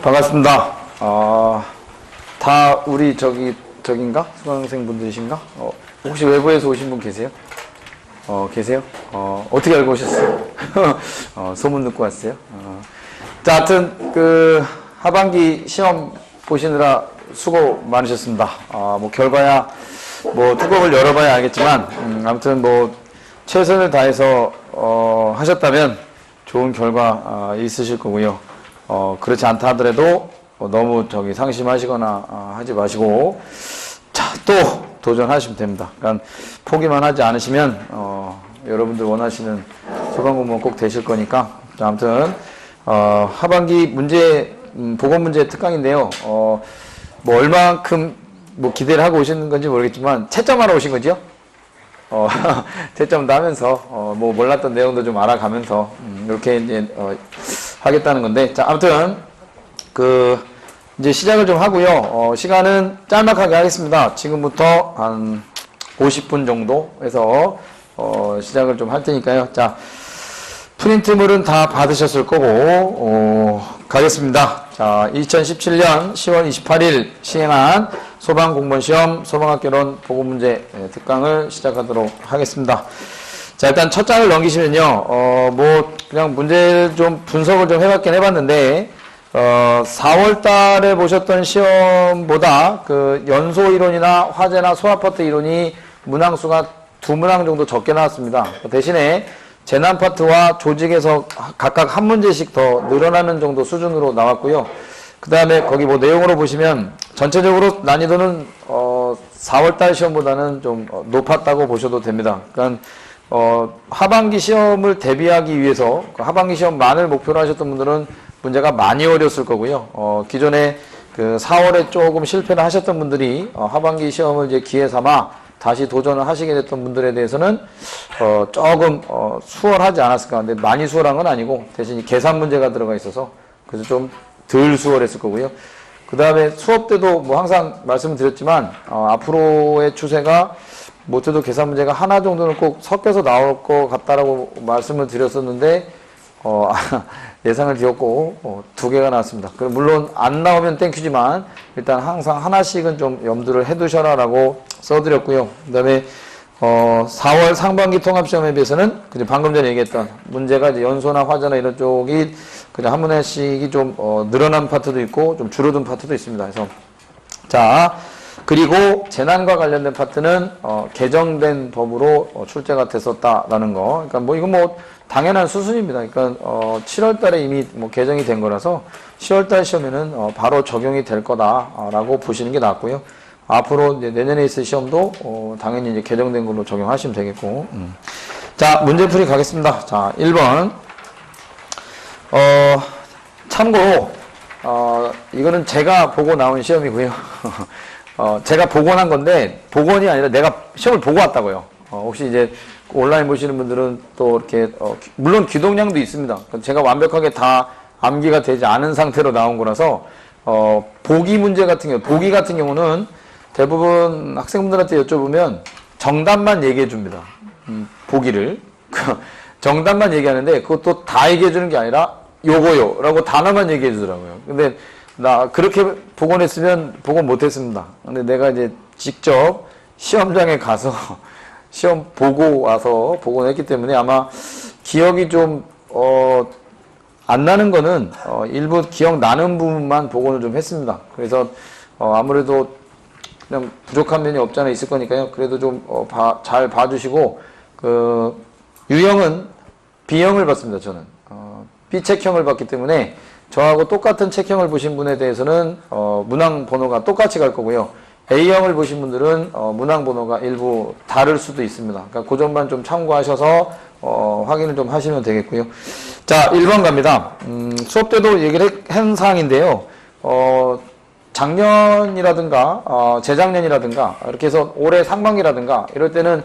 반갑습니다. 다 우리 저긴가? 수강생분들이신가? 혹시 외부에서 오신 분 계세요? 계세요? 어떻게 알고 오셨어요? 소문 듣고 왔어요? 자, 하여튼, 하반기 시험 보시느라 수고 많으셨습니다. 뭐, 결과야, 뭐, 뚜껑을 열어봐야 알겠지만, 아무튼 뭐, 최선을 다해서, 하셨다면 좋은 결과, 있으실 거고요. 그렇지 않다 하더라도, 너무 상심하시거나, 하지 마시고, 자, 또 도전하시면 됩니다. 그러니까 포기만 하지 않으시면, 여러분들 원하시는 소방공무원 꼭 되실 거니까. 자, 아무튼, 하반기 문제, 보건 문제 특강인데요. 뭐, 얼만큼, 뭐, 기대를 하고 오시는 건지 모르겠지만, 채점하러 오신 거죠? 채점도 하면서, 뭐, 몰랐던 내용도 좀 알아가면서, 이렇게 이제, 하겠다는 건데. 자, 아무튼, 이제 시작을 좀 하고요. 시간은 짤막하게 하겠습니다. 지금부터 한 50분 정도 해서, 시작을 좀 할 테니까요. 자, 프린트물은 다 받으셨을 거고, 가겠습니다. 자, 2017년 10월 28일 시행한 소방공무원시험 소방학개론 보고문제 특강을 시작하도록 하겠습니다. 자, 일단 첫 장을 넘기시면요, 뭐, 그냥 문제를 좀 분석을 좀 해봤는데, 4월 달에 보셨던 시험보다 연소 이론이나 화재나 소아파트 이론이 문항수가 2문항 정도 적게 나왔습니다. 대신에 재난 파트와 조직에서 각각 한 문제씩 더 늘어나는 정도 수준으로 나왔고요. 그 다음에 거기 뭐 내용으로 보시면 전체적으로 난이도는 4월달 시험보다는 좀 높았다고 보셔도 됩니다. 그러니까 하반기 시험을 대비하기 위해서 하반기 시험만을 목표로 하셨던 분들은 문제가 많이 어려웠을 거고요. 기존에 4월에 조금 실패를 하셨던 분들이 하반기 시험을 이제 기회 삼아 다시 도전을 하시게 됐던 분들에 대해서는 조금 수월하지 않았을까. 근데 많이 수월한 건 아니고 대신 계산 문제가 들어가 있어서 그래서 좀 덜 수월했을 거고요. 그 다음에 수업 때도 뭐 항상 말씀을 드렸지만 앞으로의 추세가 못해도 계산 문제가 하나 정도는 꼭 섞여서 나올 것 같다라고 말씀을 드렸었는데 예상을 드렸고 2개가 나왔습니다. 물론 안 나오면 땡큐지만 일단 항상 하나씩은 좀 염두를 해두셔라라고 써드렸고요. 그 다음에 4월 상반기 통합시험에 비해서는 방금 전에 얘기했던 문제가 이제 연소나 화재나 이런 쪽이 그냥 한 문제씩이 좀 늘어난 파트도 있고 좀 줄어든 파트도 있습니다. 그래서 자, 그리고 재난과 관련된 파트는 개정된 법으로 출제가 됐었다라는 거. 그러니까 뭐 이건 뭐 당연한 수순입니다. 그러니까 7월 달에 이미 뭐 개정이 된 거라서 10월 달 시험에는 바로 적용이 될 거다라고 보시는 게 낫고요. 앞으로 이제 내년에 있을 시험도 당연히 이제 개정된 걸로 적용하시면 되겠고. 자, 문제풀이 가겠습니다. 자, 1번. 참고로 이거는 제가 보고 나온 시험이고요. 제가 복원한 건데 복원이 아니라 내가 시험을 보고 왔다고요. 혹시 이제 온라인 보시는 분들은 또 이렇게 물론 기동량도 있습니다. 제가 완벽하게 다 암기가 되지 않은 상태로 나온 거라서 보기 문제 같은 경우, 보기 같은 경우는 대부분 학생분들한테 여쭤보면 정답만 얘기해 줍니다. 보기를 정답만 얘기하는데 그것도 다 얘기해 주는 게 아니라 요거요 라고 단어만 얘기해 주더라고요. 근데 나 그렇게 복원했으면 복원 못했습니다. 근데 내가 이제 직접 시험장에 가서 시험 보고 와서 복원했기 때문에 아마 기억이 좀 안 나는 거는 일부 기억나는 부분만 복원을 좀 했습니다. 그래서 아무래도 그냥 부족한 면이 없지 않아 있을 거니까요. 그래도 좀 잘 봐주시고 유형은 B형을 봤습니다. 저는 B책형을 봤기 때문에 저하고 똑같은 책형을 보신 분에 대해서는 문항 번호가 똑같이 갈 거고요. A형을 보신 분들은 문항 번호가 일부 다를 수도 있습니다. 그러니까 그 점만 좀 참고하셔서 확인을 좀 하시면 되겠고요. 자, 1번 갑니다. 수업 때도 얘기를 한 사항인데요. 작년이라든가 재작년이라든가 이렇게 해서 올해 상반기라든가 이럴 때는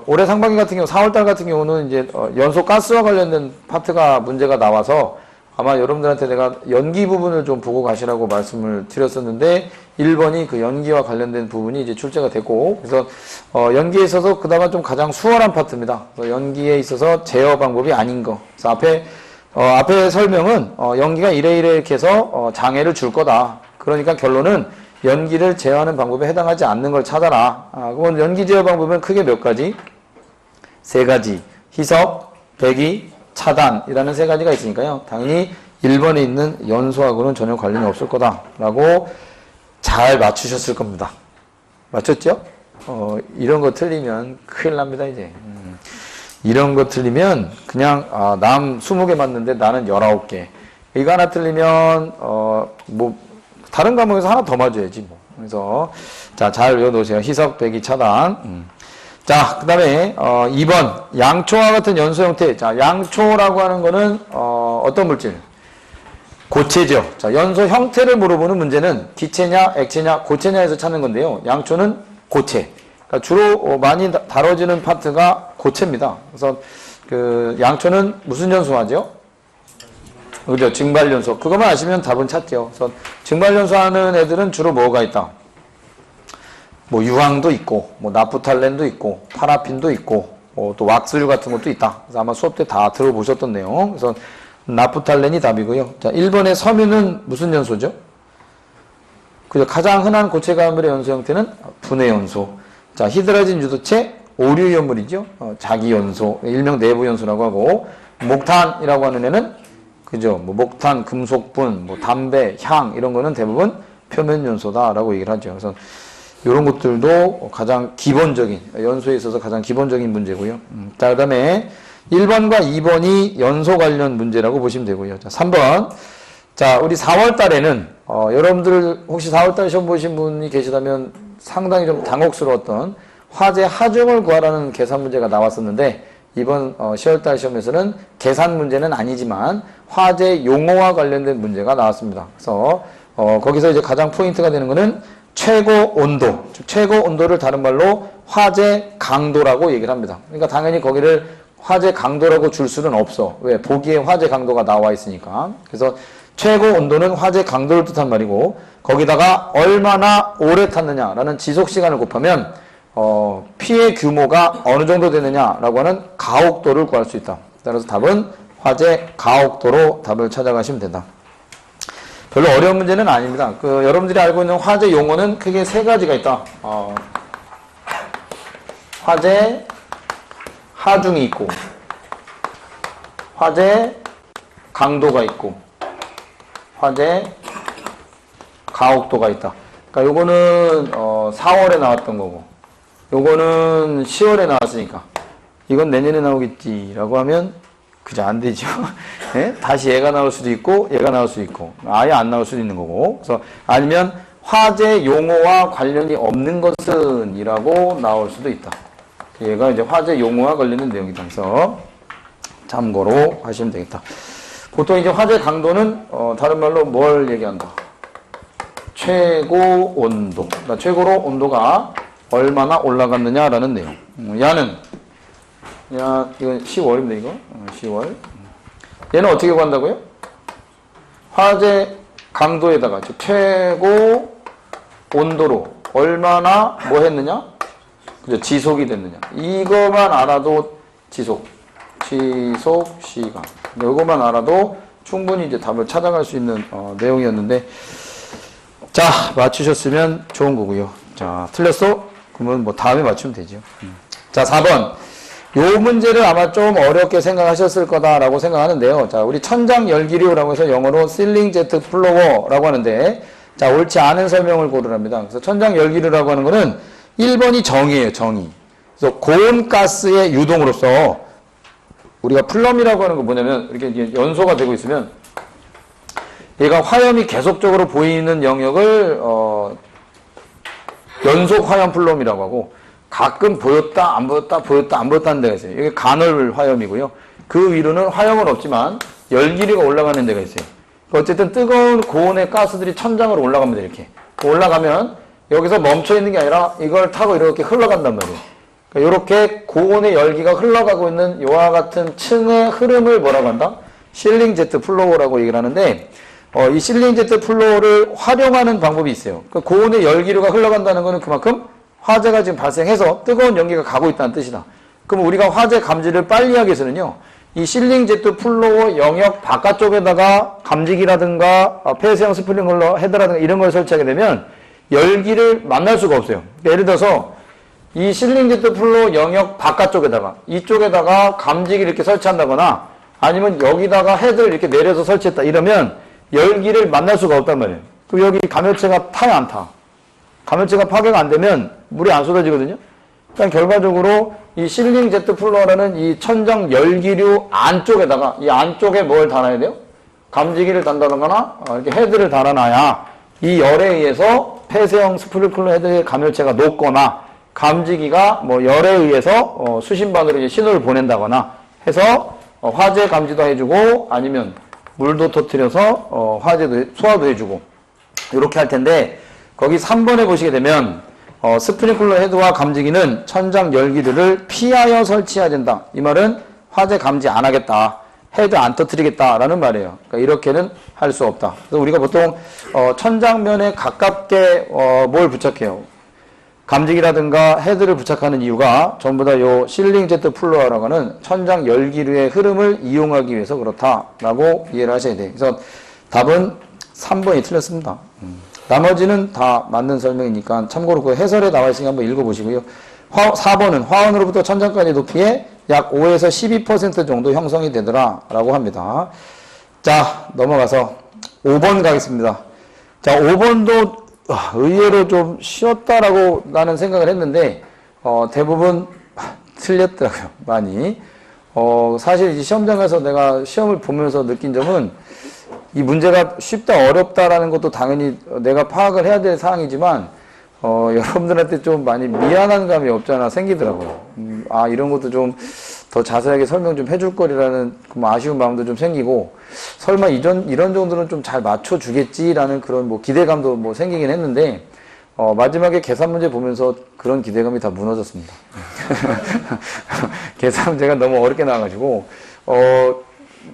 올해 상반기 같은 경우 4월달 같은 경우는 이제 연소 가스와 관련된 파트가 문제가 나와서 아마 여러분들한테 내가 연기 부분을 좀 보고 가시라고 말씀을 드렸었는데 1번이 그 연기와 관련된 부분이 이제 출제가 됐고 그래서 연기에 있어서 그나마 좀 가장 수월한 파트입니다. 그래서 연기에 있어서 제어 방법이 아닌 거. 그래서 앞에 앞에 설명은 연기가 이래 이렇게 해서 장애를 줄 거다. 그러니까 결론은 연기를 제어하는 방법에 해당하지 않는 걸 찾아라. 그건 연기 제어 방법은 크게 몇 가지? 세 가지. 희석, 배기, 차단이라는 세 가지가 있으니까요. 당연히 1번에 있는 연소하고는 전혀 관련이 없을 거다라고 잘 맞추셨을 겁니다. 맞췄죠? 이런 거 틀리면 큰일 납니다, 이제. 이런 거 틀리면 그냥 남 20개 맞는데 나는 19개. 이거 하나 틀리면 뭐 다른 과목에서 하나 더 맞아야지 뭐. 그래서 자, 잘 외워놓으세요. 희석, 배기, 차단. 자, 그 다음에 2번 양초와 같은 연소 형태. 자, 양초라고 하는 거는 어떤 물질? 고체죠. 자, 연소 형태를 물어보는 문제는 기체냐, 액체냐, 고체냐에서 찾는 건데요. 양초는 고체. 그러니까 주로 많이 다뤄지는 파트가 고체입니다. 그래서 그 양초는 무슨 연소하죠? 그죠? 증발연소. 그것만 아시면 답은 찾죠. 그래서 증발연소 하는 애들은 주로 뭐가 있다? 뭐 유황도 있고, 뭐 나프탈렌도 있고, 파라핀도 있고, 또 왁스류 같은 것도 있다. 그래서 아마 수업 때 다 들어보셨던 내용. 그래서 나프탈렌이 답이고요. 자, 1번의 섬유는 무슨 연소죠? 그죠? 가장 흔한 고체 가물의 연소 형태는 분해 연소. 자, 히드라진 유도체 오류 연물이죠. 자기 연소, 일명 내부 연소라고 하고, 목탄이라고 하는 애는 그죠? 뭐 목탄, 금속분, 뭐 담배, 향 이런 거는 대부분 표면 연소다라고 얘기를 하죠. 그래서 이런 것들도 가장 기본적인 연소에 있어서 가장 기본적인 문제고요. 자, 그다음에 1번과 2번이 연소 관련 문제라고 보시면 되고요. 자, 3번. 자, 우리 4월 달에는 여러분들 혹시 4월 달 시험 보신 분이 계시다면 상당히 좀 당혹스러웠던 화재 하중을 구하라는 계산 문제가 나왔었는데 이번 10월달 시험에서는 계산 문제는 아니지만 화재 용어와 관련된 문제가 나왔습니다. 그래서 거기서 이제 가장 포인트가 되는 거는 최고 온도, 즉 최고 온도를 다른 말로 화재 강도라고 얘기를 합니다. 그러니까 당연히 거기를 화재 강도라고 줄 수는 없어. 왜? 보기에 화재 강도가 나와 있으니까. 그래서 최고 온도는 화재 강도를 뜻한 말이고 거기다가 얼마나 오래 탔느냐라는 지속 시간을 곱하면 피해 규모가 어느 정도 되느냐라고 하는 가옥도를 구할 수 있다. 따라서 답은 화재 가옥도로 답을 찾아가시면 된다. 별로 어려운 문제는 아닙니다. 여러분들이 알고 있는 화재 용어는 크게 세 가지가 있다. 화재 하중이 있고, 화재 강도가 있고, 화재 가옥도가 있다. 그러니까 요거는 4월에 나왔던 거고, 요거는 10월에 나왔으니까 이건 내년에 나오겠지라고 하면 그저 안 되죠. 네? 다시 얘가 나올 수도 있고 얘가 나올 수도 있고 아예 안 나올 수도 있는 거고. 그래서 아니면 화재 용어와 관련이 없는 것은 이라고 나올 수도 있다. 얘가 이제 화재 용어와 관련된 내용이다. 그래서 참고로 하시면 되겠다. 보통 이제 화재 강도는 다른 말로 뭘 얘기한다? 최고 온도. 그러니까 최고로 온도가 얼마나 올라갔느냐라는 내용. 야는 이건 10월입니다, 이거. 10월. 얘는 어떻게 구한다고요? 화재 강도에다가 최고 온도로 얼마나 뭐 했느냐? 그죠? 지속이 됐느냐. 이거만 알아도 지속 시간. 이거만 알아도 충분히 이제 답을 찾아갈 수 있는 내용이었는데, 자, 맞추셨으면 좋은 거고요. 자, 틀렸어? 그러면 뭐 다음에 맞추면 되죠. 자, 4번. 요 문제를 아마 좀 어렵게 생각하셨을 거다라고 생각하는데요. 자, 우리 천장 열기류라고 해서 영어로 ceiling jet floor라고 하는데, 자, 옳지 않은 설명을 고르랍니다. 그래서 천장 열기류라고 하는 거는 1번이 정이에요, 정이. 그래서 고온가스의 유동으로서 우리가 플럼이라고 하는 거 뭐냐면 이렇게 연소가 되고 있으면 얘가 화염이 계속적으로 보이는 영역을 연속 화염 플럼이라고 하고 가끔 보였다 안 보였다 보였다 안 보였다 하는 데가 있어요. 이게 간헐 화염이고요. 그 위로는 화염은 없지만 열기류가 올라가는 데가 있어요. 어쨌든 뜨거운 고온의 가스들이 천장으로 올라갑니다. 이렇게 올라가면 여기서 멈춰 있는 게 아니라 이걸 타고 이렇게 흘러간단 말이에요. 그러니까 이렇게 고온의 열기가 흘러가고 있는 이와 같은 층의 흐름을 뭐라고 한다? 실링 제트 플로우라고 얘기를 하는데 이 실링 제트 플로우를 활용하는 방법이 있어요. 그 고온의 열기류가 흘러간다는 것은 그만큼 화재가 지금 발생해서 뜨거운 연기가 가고 있다는 뜻이다. 그럼 우리가 화재 감지를 빨리 하기 위해서는요, 이 실링 제트 플로어 영역 바깥쪽에다가 감지기라든가 폐쇄형 스프링클러 헤드라든가 이런 걸 설치하게 되면 열기를 만날 수가 없어요. 예를 들어서 이 실링 제트 플로어 영역 바깥쪽에다가 이쪽에다가 감지기를 이렇게 설치한다거나 아니면 여기다가 헤드를 이렇게 내려서 설치했다 이러면 열기를 만날 수가 없단 말이에요. 그럼 여기 감열체가 타야 안 타? 감열체가 파괴가 안 되면 물이 안 쏟아지거든요. 그러니까 결과적으로 이 실링 제트 플로어라는 이 천장 열기류 안쪽에다가 이 안쪽에 뭘 달아야 돼요? 감지기를 단다거나 이렇게 헤드를 달아놔야 이 열에 의해서 폐쇄형 스프링클러 헤드의 감열체가 녹거나 감지기가 뭐 열에 의해서 수신반으로 이제 신호를 보낸다거나 해서 화재 감지도 해주고 아니면 물도 터뜨려서 화재도 소화도 해주고 이렇게 할 텐데 거기 3번에 보시게 되면 스프링클러 헤드와 감지기는 천장 열기들을 피하여 설치해야 된다. 이 말은 화재 감지 안 하겠다. 헤드 안 터뜨리겠다라는 말이에요. 그러니까 이렇게는 할 수 없다. 그래서 우리가 보통 천장면에 가깝게 뭘 부착해요? 감지기라든가 헤드를 부착하는 이유가 전부 다 요 실링 제트 플로어라고 하는 천장 열기류의 흐름을 이용하기 위해서 그렇다라고 이해를 하셔야 돼요. 그래서 답은 3번이 틀렸습니다. 나머지는 다 맞는 설명이니까 참고로 그 해설에 나와 있으니까 한번 읽어보시고요. 4번은 화원으로부터 천장까지 높이에 약 5에서 12% 정도 형성이 되더라라고 합니다. 자, 넘어가서 5번 가겠습니다. 자, 5번도 의외로 좀 쉬웠다라고 나는 생각을 했는데 대부분 틀렸더라고요. 많이. 사실 이 시험장 가서 내가 시험을 보면서 느낀 점은 이 문제가 쉽다 어렵다라는 것도 당연히 내가 파악을 해야 될 사항이지만 여러분들한테 좀 많이 미안한 감이 없잖아 생기더라고요. 이런 것도 좀 더 자세하게 설명 좀 해줄 거리라는 아쉬운 마음도 좀 생기고 설마 이런 정도는 좀 잘 맞춰주겠지라는 그런 뭐 기대감도 뭐 생기긴 했는데 마지막에 계산 문제 보면서 그런 기대감이 다 무너졌습니다. 계산 문제가 너무 어렵게 나와가지고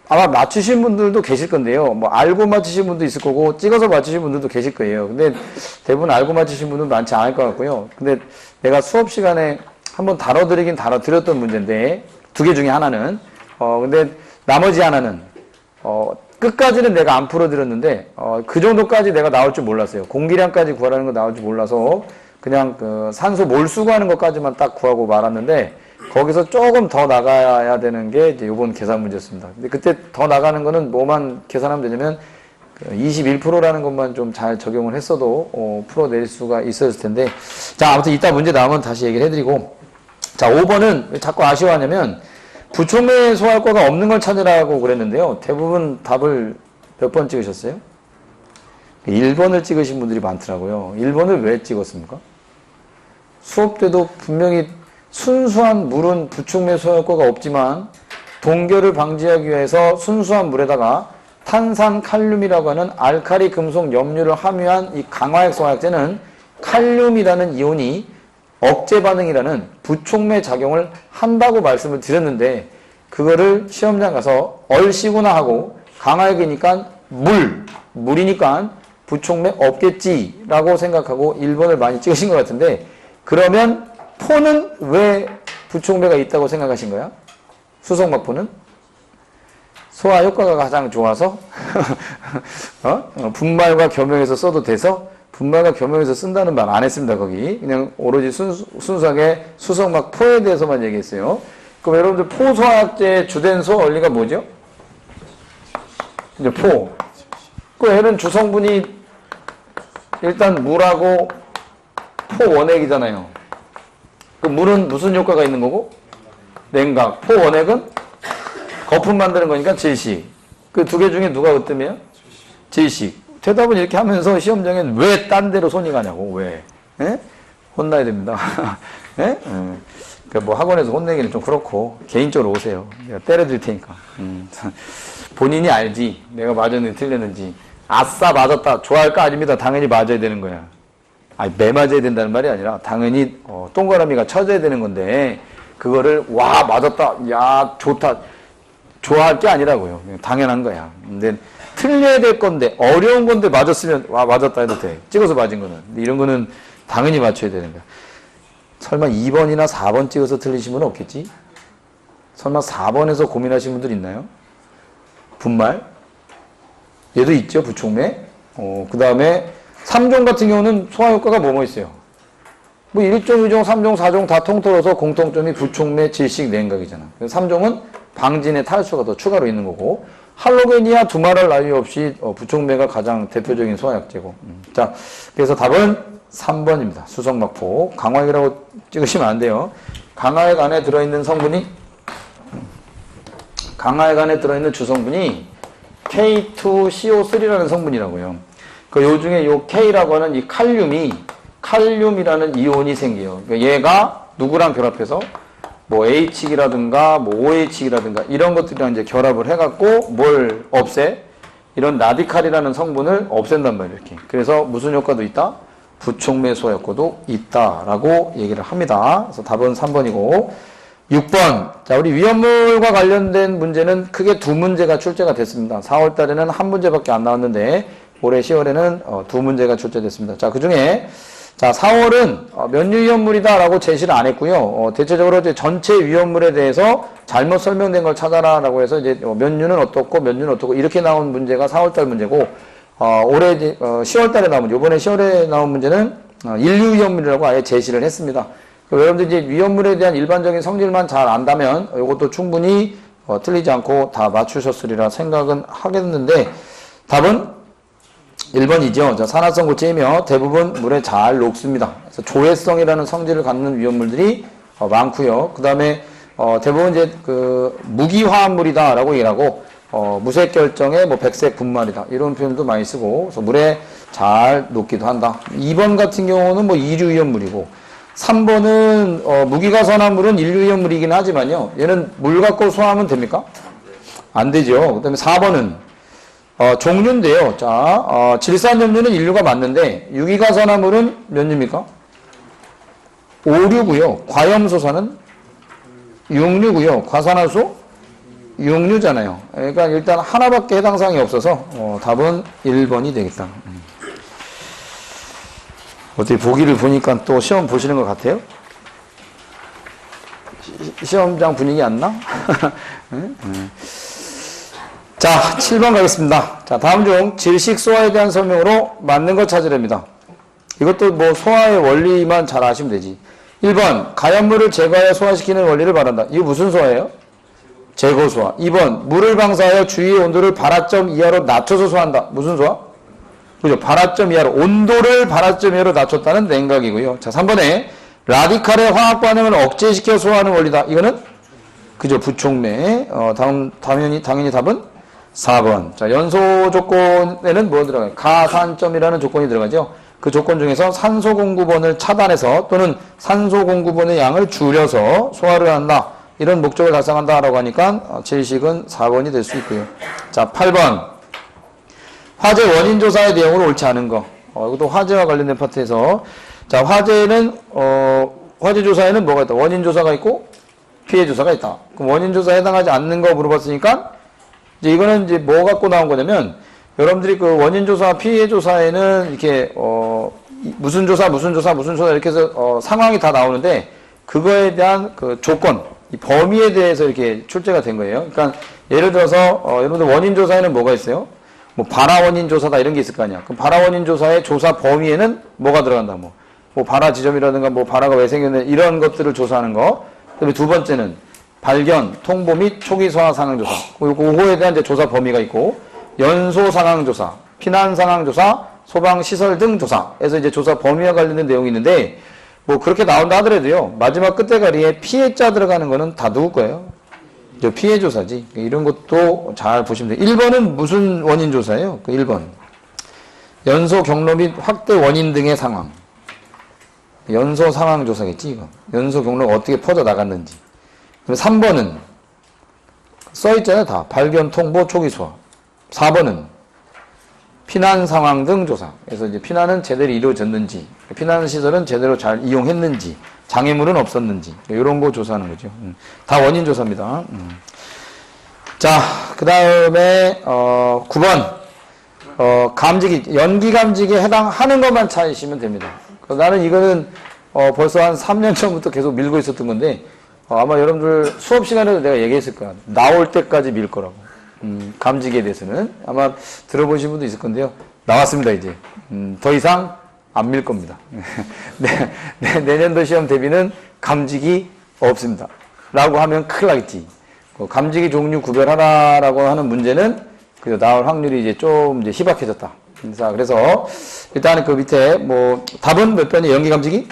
아마 맞추신 분들도 계실 건데요. 뭐 알고 맞추신 분도 있을 거고 찍어서 맞추신 분들도 계실 거예요. 근데 대부분 알고 맞추신 분들은 많지 않을 것 같고요. 근데 내가 수업 시간에 한번 다뤄드리긴 다뤄드렸던 문제인데 2개 중에 하나는 근데 나머지 하나는 끝까지는 내가 안 풀어드렸는데 그 정도까지 내가 나올 줄 몰랐어요. 공기량까지 구하라는 거 나올 줄 몰라서 그냥 그 산소 몰수 구하는 것까지만 딱 구하고 말았는데 거기서 조금 더 나가야 되는 게 이제 이번 계산 문제였습니다. 근데 그때 더 나가는 거는 뭐만 계산하면 되냐면 21%라는 것만 좀 잘 적용을 했어도 풀어낼 수가 있었을 텐데 자 아무튼 이따 문제 나오면 다시 얘기를 해드리고 자 5번은 왜 자꾸 아쉬워하냐면 부촉매 소화효과가 없는 걸 찾으라고 그랬는데요. 대부분 답을 몇 번 찍으셨어요? 1번을 찍으신 분들이 많더라고요. 1번을 왜 찍었습니까? 수업 때도 분명히 순수한 물은 부촉매 소화효과가 없지만 동결을 방지하기 위해서 순수한 물에다가 탄산 칼륨이라고 하는 알칼리 금속 염류를 함유한 이 강화액 소화약제는 칼륨이라는 이온이 억제 반응이라는 부촉매 작용을 한다고 말씀을 드렸는데 그거를 시험장 가서 얼씨구나 하고 강화액이니까 물이니까 부촉매 없겠지라고 생각하고 1번을 많이 찍으신 것 같은데 그러면 포는 왜 부촉매가 있다고 생각하신 거야? 수성막포는? 소화 효과가 가장 좋아서 분말과 겸용해서 써도 돼서 분말과 겸용해서 쓴다는 말 안 했습니다. 거기 그냥 오로지 순수하게 수성막 포에 대해서만 얘기했어요. 그럼 여러분들 포소화약제의 주된 소원리가 뭐죠? 이제 포. 그 얘는 주성분이 일단 물하고 포원액이잖아요. 그 물은 무슨 효과가 있는 거고? 냉각. 포원액은 거품 만드는 거니까 질식. 그 2개 중에 누가 으뜸이에요? 질식. 대답은 이렇게 하면서 시험장엔 왜 딴 데로 손이 가냐고, 왜. 예? 혼나야 됩니다. 예? 그러니까 뭐 학원에서 혼내기는 좀 그렇고, 개인적으로 오세요. 내가 때려드릴 테니까. 본인이 알지. 내가 맞았는지 틀렸는지. 아싸, 맞았다. 좋아할까? 아닙니다. 당연히 맞아야 되는 거야. 아니, 매 맞아야 된다는 말이 아니라, 당연히, 동그라미가 쳐져야 되는 건데, 그거를, 와, 맞았다. 야, 좋다. 좋아할 게 아니라고요. 당연한 거야. 근데, 틀려야 될 건데 어려운 건데 맞았으면 와 맞았다 해도 돼. 찍어서 맞은 거는. 근데 이런 거는 당연히 맞춰야 되는 거야. 설마 2번이나 4번 찍어서 틀리신 분은 없겠지? 설마 4번에서 고민하시는 분들 있나요? 분말? 얘도 있죠, 부촉매. 그 다음에 3종 같은 경우는 소화효과가 뭐뭐 있어요? 뭐 1종, 2종, 3종, 4종 다 통틀어서 공통점이 부촉매, 질식, 냉각이잖아. 3종은 방진의 탈수가 더 추가로 있는 거고, 할로겐이야 두말할 나위 없이 부촉매가 가장 대표적인 소화약제고. 자, 그래서 답은 3번입니다. 수성막포. 강화액이라고 찍으시면 안 돼요. 강화액 안에 들어있는 성분이, 강화액 안에 들어있는 주성분이 K2CO3라는 성분이라고요. 요 중에 요 K라고 하는 이 칼륨이라는 이온이 생겨요. 그러니까 얘가 누구랑 결합해서 뭐 H기라든가 뭐 OH기라든가 이런 것들이랑 이제 결합을 해갖고 뭘 없애? 이런 라디칼이라는 성분을 없앤단 말이에요. 이렇게. 그래서 무슨 효과도 있다? 부촉매 소화 효과도 있다라고 얘기를 합니다. 그래서 답은 3번이고 6번. 자, 우리 위험물과 관련된 문제는 크게 두 문제가 출제가 됐습니다. 4월 달에는 한 문제밖에 안 나왔는데 올해 10월에는 두 문제가 출제됐습니다. 자, 그 중에 자, 4월은 면류 위험물이다라고 제시를 안 했고요. 대체적으로 이제 전체 위험물에 대해서 잘못 설명된 걸 찾아라라고 해서 이제 면류는 어떻고 면류는 어떻고 이렇게 나온 문제가 4월 달 문제고 올해 이제 10월 달에 나온 요번에 10월에 나온 문제는 인류 위험물이라고 아예 제시를 했습니다. 여러분들 이제 위험물에 대한 일반적인 성질만 잘 안다면 이것도 충분히 틀리지 않고 다 맞추셨으리라 생각은 하겠는데 답은 1번이죠. 자, 산화성 고체이며 대부분 물에 잘 녹습니다. 그래서 조회성이라는 성질을 갖는 위험물들이 많고요. 그 다음에 대부분 이제 그 무기화합물이다라고 얘기하고 무색 결정의 뭐 백색 분말이다 이런 표현도 많이 쓰고 그래서 물에 잘 녹기도 한다. 2번 같은 경우는 뭐 이류 위험물이고 3번은 무기가선화물은 인류 위험물이긴 하지만요. 얘는 물 갖고 소화하면 됩니까? 안 되죠. 그 다음에 4번은 종류인데요. 자, 질산염류는 인류가 맞는데 유기가선화물은 몇 류입니까? 5류고요. 과염소사는 6류고요. 과산화수 6류잖아요. 그러니까 일단 하나밖에 해당 사항이 없어서 답은 1번이 되겠다. 어떻게 보기를 보니까 또 시험 보시는 것 같아요? 시험장 분위기 안 나? 자, 7번 가겠습니다. 자, 다음 중 질식 소화에 대한 설명으로 맞는 걸 찾으랍니다. 이것도 뭐 소화의 원리만 잘 아시면 되지. 1번, 가염물을 제거하여 소화시키는 원리를 말한다. 이거 무슨 소화예요? 제거 소화. 2번, 물을 방사하여 주위의 온도를 발화점 이하로 낮춰서 소화한다. 무슨 소화? 그죠? 발화점 이하로, 온도를 발화점 이하로 낮췄다는 냉각이고요. 자, 3번에 라디칼의 화학 반응을 억제시켜 소화하는 원리다. 이거는 그죠? 부촉매. 당연히 답은 4번. 자, 연소 조건에는 뭐 들어가요? 가산점이라는 조건이 들어가죠. 그 조건 중에서 산소 공급원을 차단해서 또는 산소 공급원의 양을 줄여서 소화를 한다. 이런 목적을 달성한다라고 하니까 질식은 4번이 될 수 있고요. 자, 8번. 화재 원인 조사의 내용으로 옳지 않은 거. 이것도 화재와 관련된 파트에서 자, 화재는 화재 조사에는 뭐가 있다? 원인 조사가 있고 피해 조사가 있다. 그럼 원인 조사에 해당하지 않는 거 물어봤으니까 이제 이거는 이제 뭐 갖고 나온 거냐면 여러분들이 그 원인 조사, 피해 조사에는 이렇게 무슨 조사 이렇게 해서 상황이 다 나오는데 그거에 대한 그 조건, 이 범위에 대해서 이렇게 출제가 된 거예요. 그러니까 예를 들어서 여러분들 원인 조사에는 뭐가 있어요? 뭐 발화 원인 조사다 이런 게 있을 거 아니야. 그럼 발화 원인 조사의 조사 범위에는 뭐가 들어간다? 뭐 발화 지점이라든가 뭐 발화가 왜 생겼냐 이런 것들을 조사하는 거. 그다음에 두 번째는 발견, 통보 및 초기 소화 상황 조사. 그거에 대한 이제 조사 범위가 있고 연소 상황 조사, 피난 상황 조사, 소방 시설 등 조사에서 이제 조사 범위와 관련된 내용이 있는데 뭐 그렇게 나온다 하더라도요. 마지막 끝대가리에 피해자 들어가는 거는 다 누구 거예요? 피해 조사지. 이런 것도 잘 보시면 돼요. 1번은 무슨 원인 조사예요? 그 1번. 연소 경로 및 확대 원인 등의 상황. 연소 상황 조사겠지, 이거. 연소 경로가 어떻게 퍼져 나갔는지. 그럼 3번은 써있잖아요, 다. 발견, 통보, 초기 소화. 4번은 피난 상황 등 조사. 그래서 이제 피난은 제대로 이루어졌는지, 피난 시설은 제대로 잘 이용했는지, 장애물은 없었는지, 이런 거 조사하는 거죠. 다 원인 조사입니다. 자, 그 다음에, 9번. 감지기, 연기 감지기에 해당하는 것만 찾으시면 됩니다. 나는 이거는, 벌써 한 3년 전부터 계속 밀고 있었던 건데, 아마 여러분들 수업 시간에도 내가 얘기했을 거야. 나올 때까지 밀 거라고. 감지기에 대해서는 아마 들어보신 분도 있을 건데요. 나왔습니다, 이제. 더 이상 안 밀 겁니다. 내년도 시험 대비는 감지기 없습니다. 라고 하면 큰일 나겠지. 감지기 종류 구별하라라고 하는 문제는 나올 확률이 이제 좀 이제 희박해졌다. 자, 그래서 일단 그 밑에 뭐 답은 몇 번이 연기 감지기,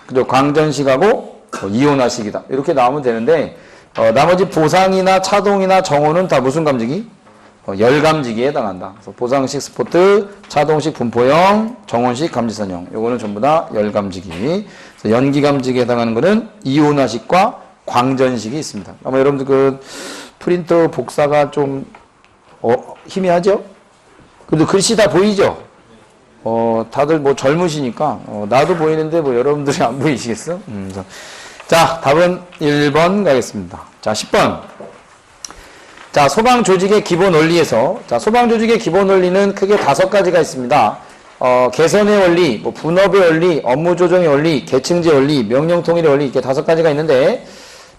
그죠? 광전식하고 이온화식이다. 이렇게 나오면 되는데 나머지 보상이나 차동이나 정호는 다 무슨 감지기? 열 감지기에 해당한다. 그래서 보상식 스포트, 차동식 분포형, 정원식 감지선형. 요거는 전부 다 열 감지기. 그래서 연기 감지기에 해당하는 거는 이온화식과 광전식이 있습니다. 아마 여러분들 그 프린터 복사가 좀 희미하죠? 근데 글씨 다 보이죠? 다들 뭐 젊으시니까 나도 보이는데 뭐 여러분들이 안 보이시겠어? 자, 답은 1번 가겠습니다. 자, 10번. 자, 소방 조직의 기본 원리에서, 자, 소방 조직의 기본 원리는 크게 5가지가 있습니다. 개선의 원리, 뭐 분업의 원리, 업무 조정의 원리, 계층제 원리, 명령 통일의 원리, 이렇게 5가지가 있는데,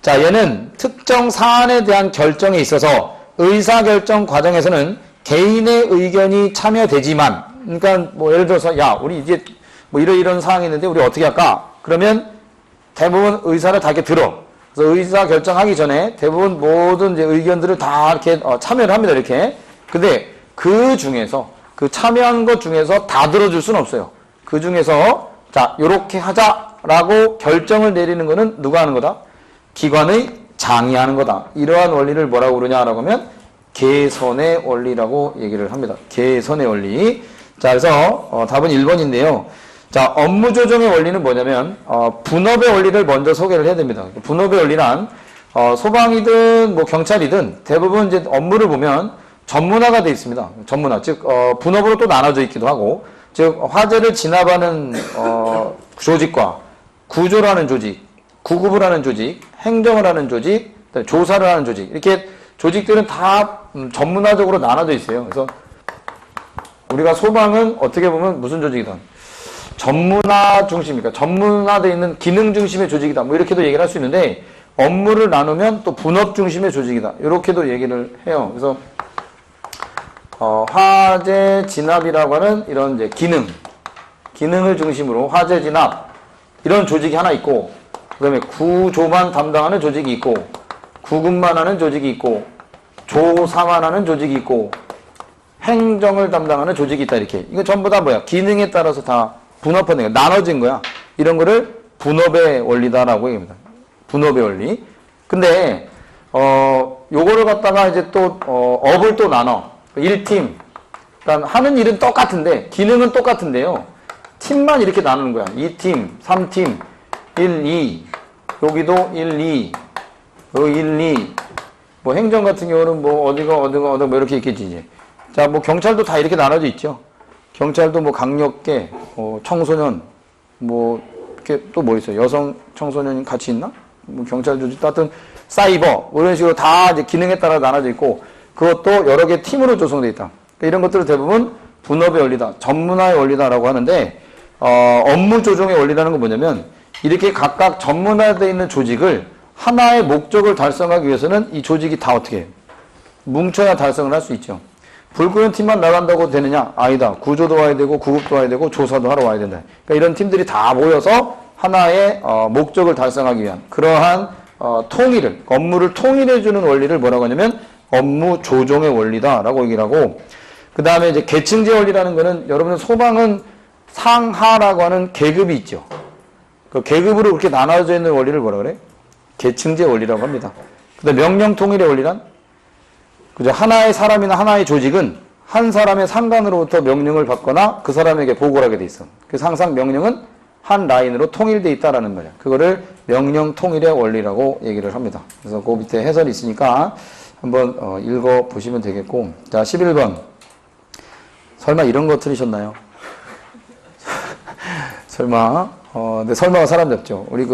자, 얘는 특정 사안에 대한 결정에 있어서 의사결정 과정에서는 개인의 의견이 참여되지만, 그러니까 뭐 예를 들어서, 야, 우리 이제 뭐 이런 상황이 있는데 우리 어떻게 할까? 그러면 대부분 의사를 다 이렇게 들어. 그래서 의사 결정하기 전에 대부분 모든 이제 의견들을 다 이렇게 참여를 합니다. 이렇게. 근데 그 중에서 그 참여한 것 중에서 다 들어줄 수는 없어요. 그 중에서 자, 요렇게 하자라고 결정을 내리는 거는 누가 하는 거다? 기관의 장이 하는 거다. 이러한 원리를 뭐라고 그러냐라고 하면 개선의 원리라고 얘기를 합니다. 개선의 원리. 자, 그래서 답은 1번인데요. 자, 업무 조정의 원리는 뭐냐면 분업의 원리를 먼저 소개를 해야 됩니다. 분업의 원리란 소방이든 뭐 경찰이든 대부분 이제 업무를 보면 전문화가 되어 있습니다. 전문화, 즉 분업으로 또 나눠져 있기도 하고, 즉 화재를 진압하는 조직과 구조를 하는 조직, 구급을 하는 조직, 행정을 하는 조직, 조사를 하는 조직, 이렇게 조직들은 다 전문화적으로 나눠져 있어요. 그래서 우리가 소방은 어떻게 보면 무슨 조직이든 전문화 중심이니까 전문화되어 있는 기능 중심의 조직이다. 뭐 이렇게도 얘기를 할 수 있는데, 업무를 나누면 또 분업 중심의 조직이다. 이렇게도 얘기를 해요. 그래서 화재 진압이라고 하는 이런 이제 기능을 중심으로 화재 진압 이런 조직이 하나 있고, 그다음에 구조만 담당하는 조직이 있고, 구급만 하는 조직이 있고, 조사만 하는 조직이 있고, 행정을 담당하는 조직이 있다. 이렇게. 이거 전부 다 뭐야? 기능에 따라서 다 분업하는 거야. 나눠진 거야. 이런 거를 분업의 원리다라고 얘기합니다. 분업의 원리. 근데 요거를 갖다가 이제 또 업을 또 나눠. 1팀. 그러니까 하는 일은 똑같은데 기능은 똑같은데요. 팀만 이렇게 나누는 거야. 2팀, 3팀, 1, 2. 여기도 1, 2. 여기 1, 2. 뭐 행정 같은 경우는 뭐 어디가 뭐 이렇게 있겠지 이제. 자, 뭐 경찰도 다 이렇게 나눠져 있죠. 경찰도 뭐 강력계, 청소년, 뭐 이렇게 또 뭐 있어요? 여성 청소년이 같이 있나? 뭐 경찰 조직, 하여튼 사이버 뭐 이런 식으로 다 이제 기능에 따라 나눠져 있고, 그것도 여러 개 팀으로 조성되어 있다. 그러니까 이런 것들을 대부분 분업의 원리다, 전문화의 원리다라고 하는데, 업무 조정의 원리라는 건 뭐냐면 이렇게 각각 전문화되어 있는 조직을 하나의 목적을 달성하기 위해서는 이 조직이 다 어떻게 해요? 뭉쳐야 달성을 할 수 있죠. 불 끄는 팀만 나간다고 되느냐? 아니다. 구조도 와야 되고 구급도 와야 되고 조사도 하러 와야 된다. 그러니까 이런 팀들이 다 모여서 하나의 목적을 달성하기 위한 그러한 통일을, 업무를 통일해주는 원리를 뭐라고 하냐면 업무 조정의 원리다라고 얘기를 하고, 그 다음에 이제 계층제 원리라는 거는 여러분은 소방은 상하라고 하는 계급이 있죠. 그 계급으로 그렇게 나눠져 있는 원리를 뭐라 그래? 계층제 원리라고 합니다. 그 다음에 명령 통일의 원리란 그죠? 하나의 사람이나 하나의 조직은 한 사람의 상관으로부터 명령을 받거나 그 사람에게 보고를 하게 돼 있어. 그래서 항상 명령은 한 라인으로 통일되어 있다라는 말이야. 그거를 명령 통일의 원리라고 얘기를 합니다. 그래서 그 밑에 해설이 있으니까 한번 읽어 보시면 되겠고. 자, 11번. 설마 이런 거 틀리셨나요? 설마. 근데 설마가 사람 잡죠. 우리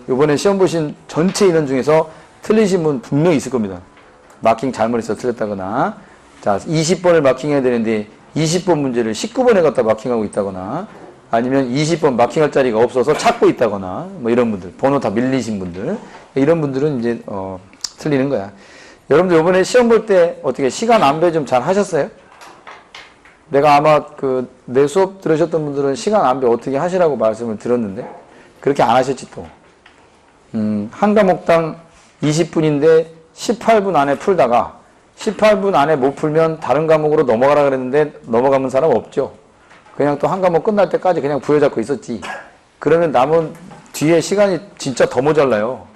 요번에 시험 보신 전체 인원 중에서 틀리신 분 분명히 있을 겁니다. 마킹 잘못해서 틀렸다거나, 자, 20번을 마킹해야 되는데 20번 문제를 19번에 갖다 마킹하고 있다거나, 아니면 20번 마킹할 자리가 없어서 찾고 있다거나 뭐 이런 분들, 번호 다 밀리신 분들, 이런 분들은 이제 틀리는 거야. 여러분들 이번에 시험 볼 때 어떻게 시간 안배 좀 잘 하셨어요? 내가 아마 내 수업 들으셨던 분들은 시간 안배 어떻게 하시라고 말씀을 드렸는데 그렇게 안 하셨지 또. 한 과목당 20분인데 18분 안에 풀다가 18분 안에 못 풀면 다른 과목으로 넘어가라 그랬는데 넘어가는 사람 없죠. 그냥 또 한 과목 끝날 때까지 그냥 부여잡고 있었지. 그러면 남은 뒤에 시간이 진짜 더 모자라요.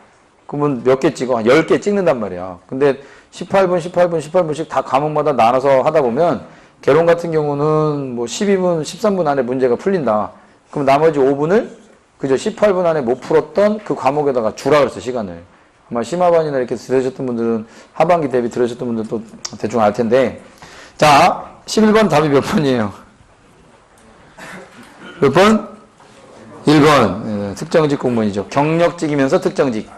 그러면 몇 개 찍어? 10개 찍는단 말이야. 근데 18분씩 다 과목마다 나눠서 하다 보면 개론 같은 경우는 뭐 12분, 13분 안에 문제가 풀린다. 그럼 나머지 5분을 그저 18분 안에 못 풀었던 그 과목에다가 주라 그랬어, 시간을. 아마 심화반이나 이렇게 들으셨던 분들은 하반기 대비 들으셨던 분들도 대충 알 텐데. 자, 11번 답이 몇 번이에요? 몇 번? 1번. 특정직 공무원이죠. 경력직이면서 특정직.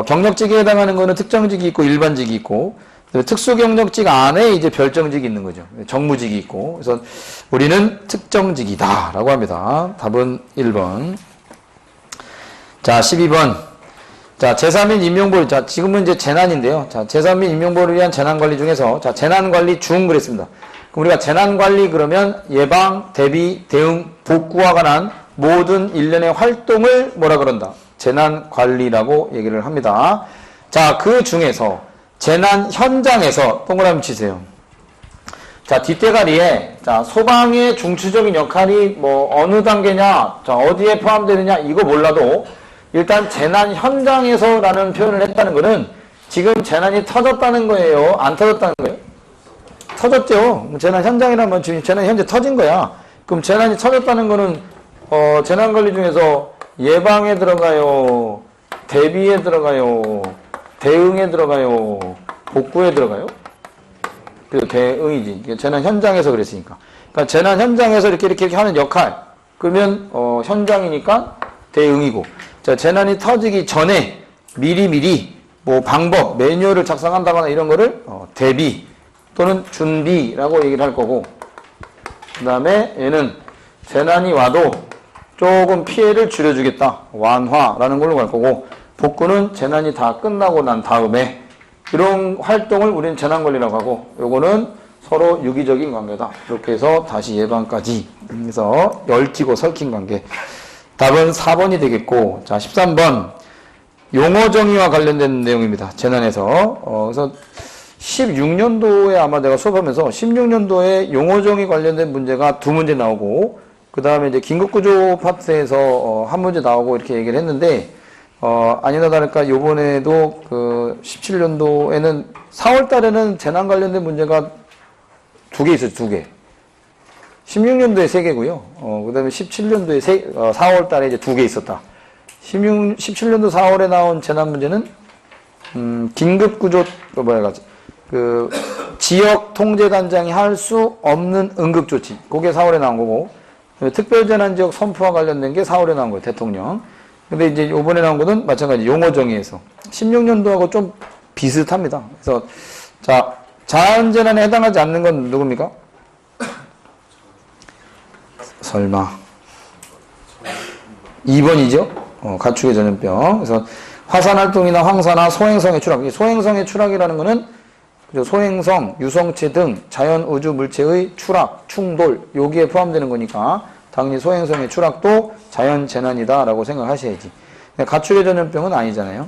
경력직에 해당하는 거는 특정직이 있고 일반직이 있고 특수경력직 안에 이제 별정직이 있는 거죠. 정무직이 있고. 그래서 우리는 특정직이다 라고 합니다. 답은 1번. 자, 12번. 자, 제3인 임용보류. 자, 지금은 이제 재난인데요. 자, 제3인 임용보류를 위한 재난관리 중에서, 자, 재난관리 중 그랬습니다. 그럼 우리가 재난관리 그러면 예방, 대비, 대응, 복구와 관한 모든 일련의 활동을 뭐라 그런다? 재난관리라고 얘기를 합니다. 자, 그 중에서 재난 현장에서 동그라미 치세요. 자, 뒷대가리에, 자, 소방의 중추적인 역할이 뭐 어느 단계냐, 자, 어디에 포함되느냐, 이거 몰라도 일단 재난 현장에서라는 표현을 했다는 거는 지금 재난이 터졌다는 거예요? 안 터졌다는 거예요? 터졌죠. 재난 현장이라면 지금 재난 현재 터진 거야. 그럼 재난이 터졌다는 거는 재난관리 중에서 예방에 들어가요, 대비에 들어가요, 대응에 들어가요, 복구에 들어가요? 그래서 대응이지. 재난 현장에서 그랬으니까. 그러니까 재난 현장에서 이렇게 하는 역할. 그러면 현장이니까 대응이고. 자, 재난이 터지기 전에 미리 뭐 방법, 매뉴얼을 작성한다거나 이런 거를 대비 또는 준비라고 얘기를 할 거고. 그다음에 얘는 재난이 와도 조금 피해를 줄여주겠다. 완화라는 걸로 갈 거고. 복구는 재난이 다 끝나고 난 다음에 이런 활동을 우리는 재난관리라고 하고, 요거는 서로 유기적인 관계다. 이렇게 해서 다시 예방까지. 그래서 얽히고 설킨 관계. 답은 4번이 되겠고, 자, 13번. 용어 정의와 관련된 내용입니다. 재난에서. 그래서 16년도에 아마 내가 수업하면서 16년도에 용어 정의 관련된 문제가 2문제 나오고, 그 다음에 이제 긴급구조 파트에서 한 문제 나오고 이렇게 얘기를 했는데, 아니나 다를까 요번에도 그 17년도에는 4월 달에는 재난 관련된 문제가 2개 있었죠, 2개. 16년도에 3개고요. 그 다음에 17년도에 4월 달에 이제 2개 있었다. 17년도 4월에 나온 재난 문제는, 긴급구조, 지역 통제단장이 할 수 없는 응급조치. 그게 4월에 나온 거고, 특별재난지역 선포와 관련된 게 4월에 나온 거예요, 대통령. 근데 이제 요번에 나온 거는 마찬가지 용어 정의에서 16년도하고 좀 비슷합니다. 그래서 자, 자연재난에 해당하지 않는 건 누굽니까? 설마 2번이죠? 가축의 전염병. 그래서 화산활동이나 황사나 소행성의 추락. 소행성의 추락이라는 거는 소행성, 유성체 등 자연 우주 물체의 추락, 충돌, 여기에 포함되는 거니까 당연히 소행성의 추락도 자연재난이다라고 생각하셔야지. 가축의 전염병은 아니잖아요.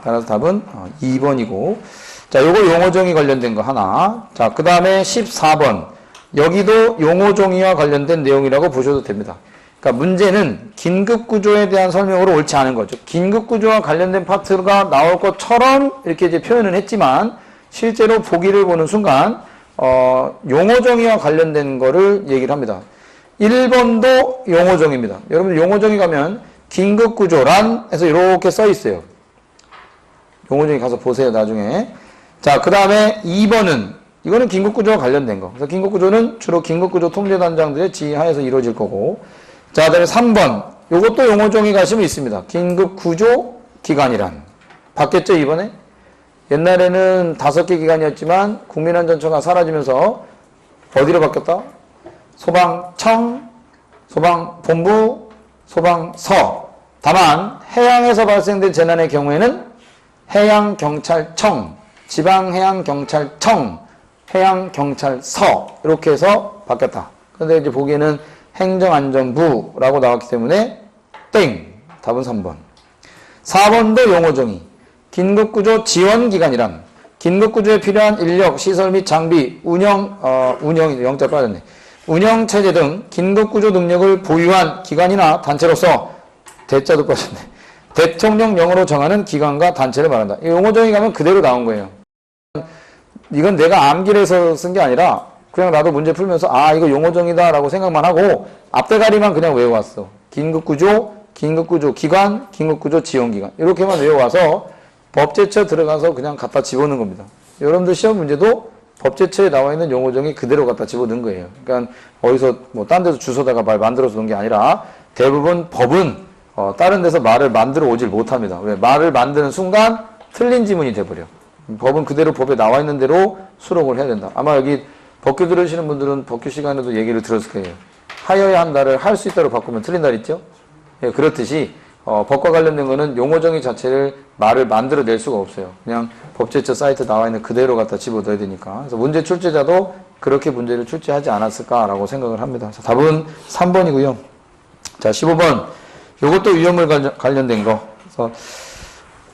따라서 답은 2번이고. 자, 요거 용어정의 관련된 거 하나. 자, 그 다음에 14번. 여기도 용어정의와 관련된 내용이라고 보셔도 됩니다. 그러니까 문제는 긴급구조에 대한 설명으로 옳지 않은 거죠. 긴급구조와 관련된 파트가 나올 것처럼 이렇게 이제 표현을 했지만 실제로 보기를 보는 순간 용어정의와 관련된 거를 얘기를 합니다. 1번도 용어정의입니다. 여러분 용어정의 가면 긴급구조란 해서 이렇게 써 있어요. 용어정의 가서 보세요, 나중에. 자, 그 다음에 2번은 이거는 긴급구조와 관련된 거. 그래서 긴급구조는 주로 긴급구조 통제단장들의 지휘하에서 이루어질 거고. 자, 그 다음에 3번. 요것도 용어정의 가시면 있습니다. 긴급구조 기관이란. 바뀌었죠, 이번에? 옛날에는 5개 기관이었지만 국민안전처가 사라지면서 어디로 바뀌었다? 소방청, 소방본부, 소방서. 다만 해양에서 발생된 재난의 경우에는 해양경찰청, 지방해양경찰청, 해양경찰서 이렇게 해서 바뀌었다. 근데 이제 보기에는 행정안전부라고 나왔기 때문에 땡. 답은 3번. 4번도 용어정의. 긴급구조 지원기관이란 긴급구조에 필요한 인력, 시설 및 장비, 운영이 영자 빠졌네. 운영체제 등 긴급구조 능력을 보유한 기관이나 단체로서 대자도 빠졌네. 대통령령으로 정하는 기관과 단체를 말한다. 이 용어정의 가면 그대로 나온 거예요. 이건 내가 암기를 해서 쓴 게 아니라 그냥 나도 문제 풀면서 아 이거 용어정의다 라고 생각만 하고 앞대가리만 그냥 외워왔어. 긴급구조, 긴급구조 기관, 긴급구조 지원기관 이렇게만 외워와서 법제처 들어가서 그냥 갖다 집어넣은 겁니다. 여러분들 시험 문제도 법제처에 나와 있는 용어정의 그대로 갖다 집어넣은 거예요. 그러니까 어디서 뭐 딴 데서 주워다가 말 만들어서 놓은 게 아니라 대부분 법은 다른 데서 말을 만들어 오질 못합니다. 왜? 말을 만드는 순간 틀린 지문이 돼버려. 법은 그대로 법에 나와 있는 대로 수록을 해야 된다. 아마 여기 법규 들으시는 분들은 법규 시간에도 얘기를 들었을 거예요. 하여야 한다를 할 수 있다로 바꾸면 틀린 날 있죠? 예, 그렇듯이 법과 관련된 거는 용어정의 자체를 말을 만들어낼 수가 없어요. 그냥 법제처 사이트 나와 있는 그대로 갖다 집어넣어야 되니까. 그래서 문제 출제자도 그렇게 문제를 출제하지 않았을까라고 생각을 합니다. 그래서 답은 3번이고요. 자, 15번. 요것도 위험물 관련된 거. 그래서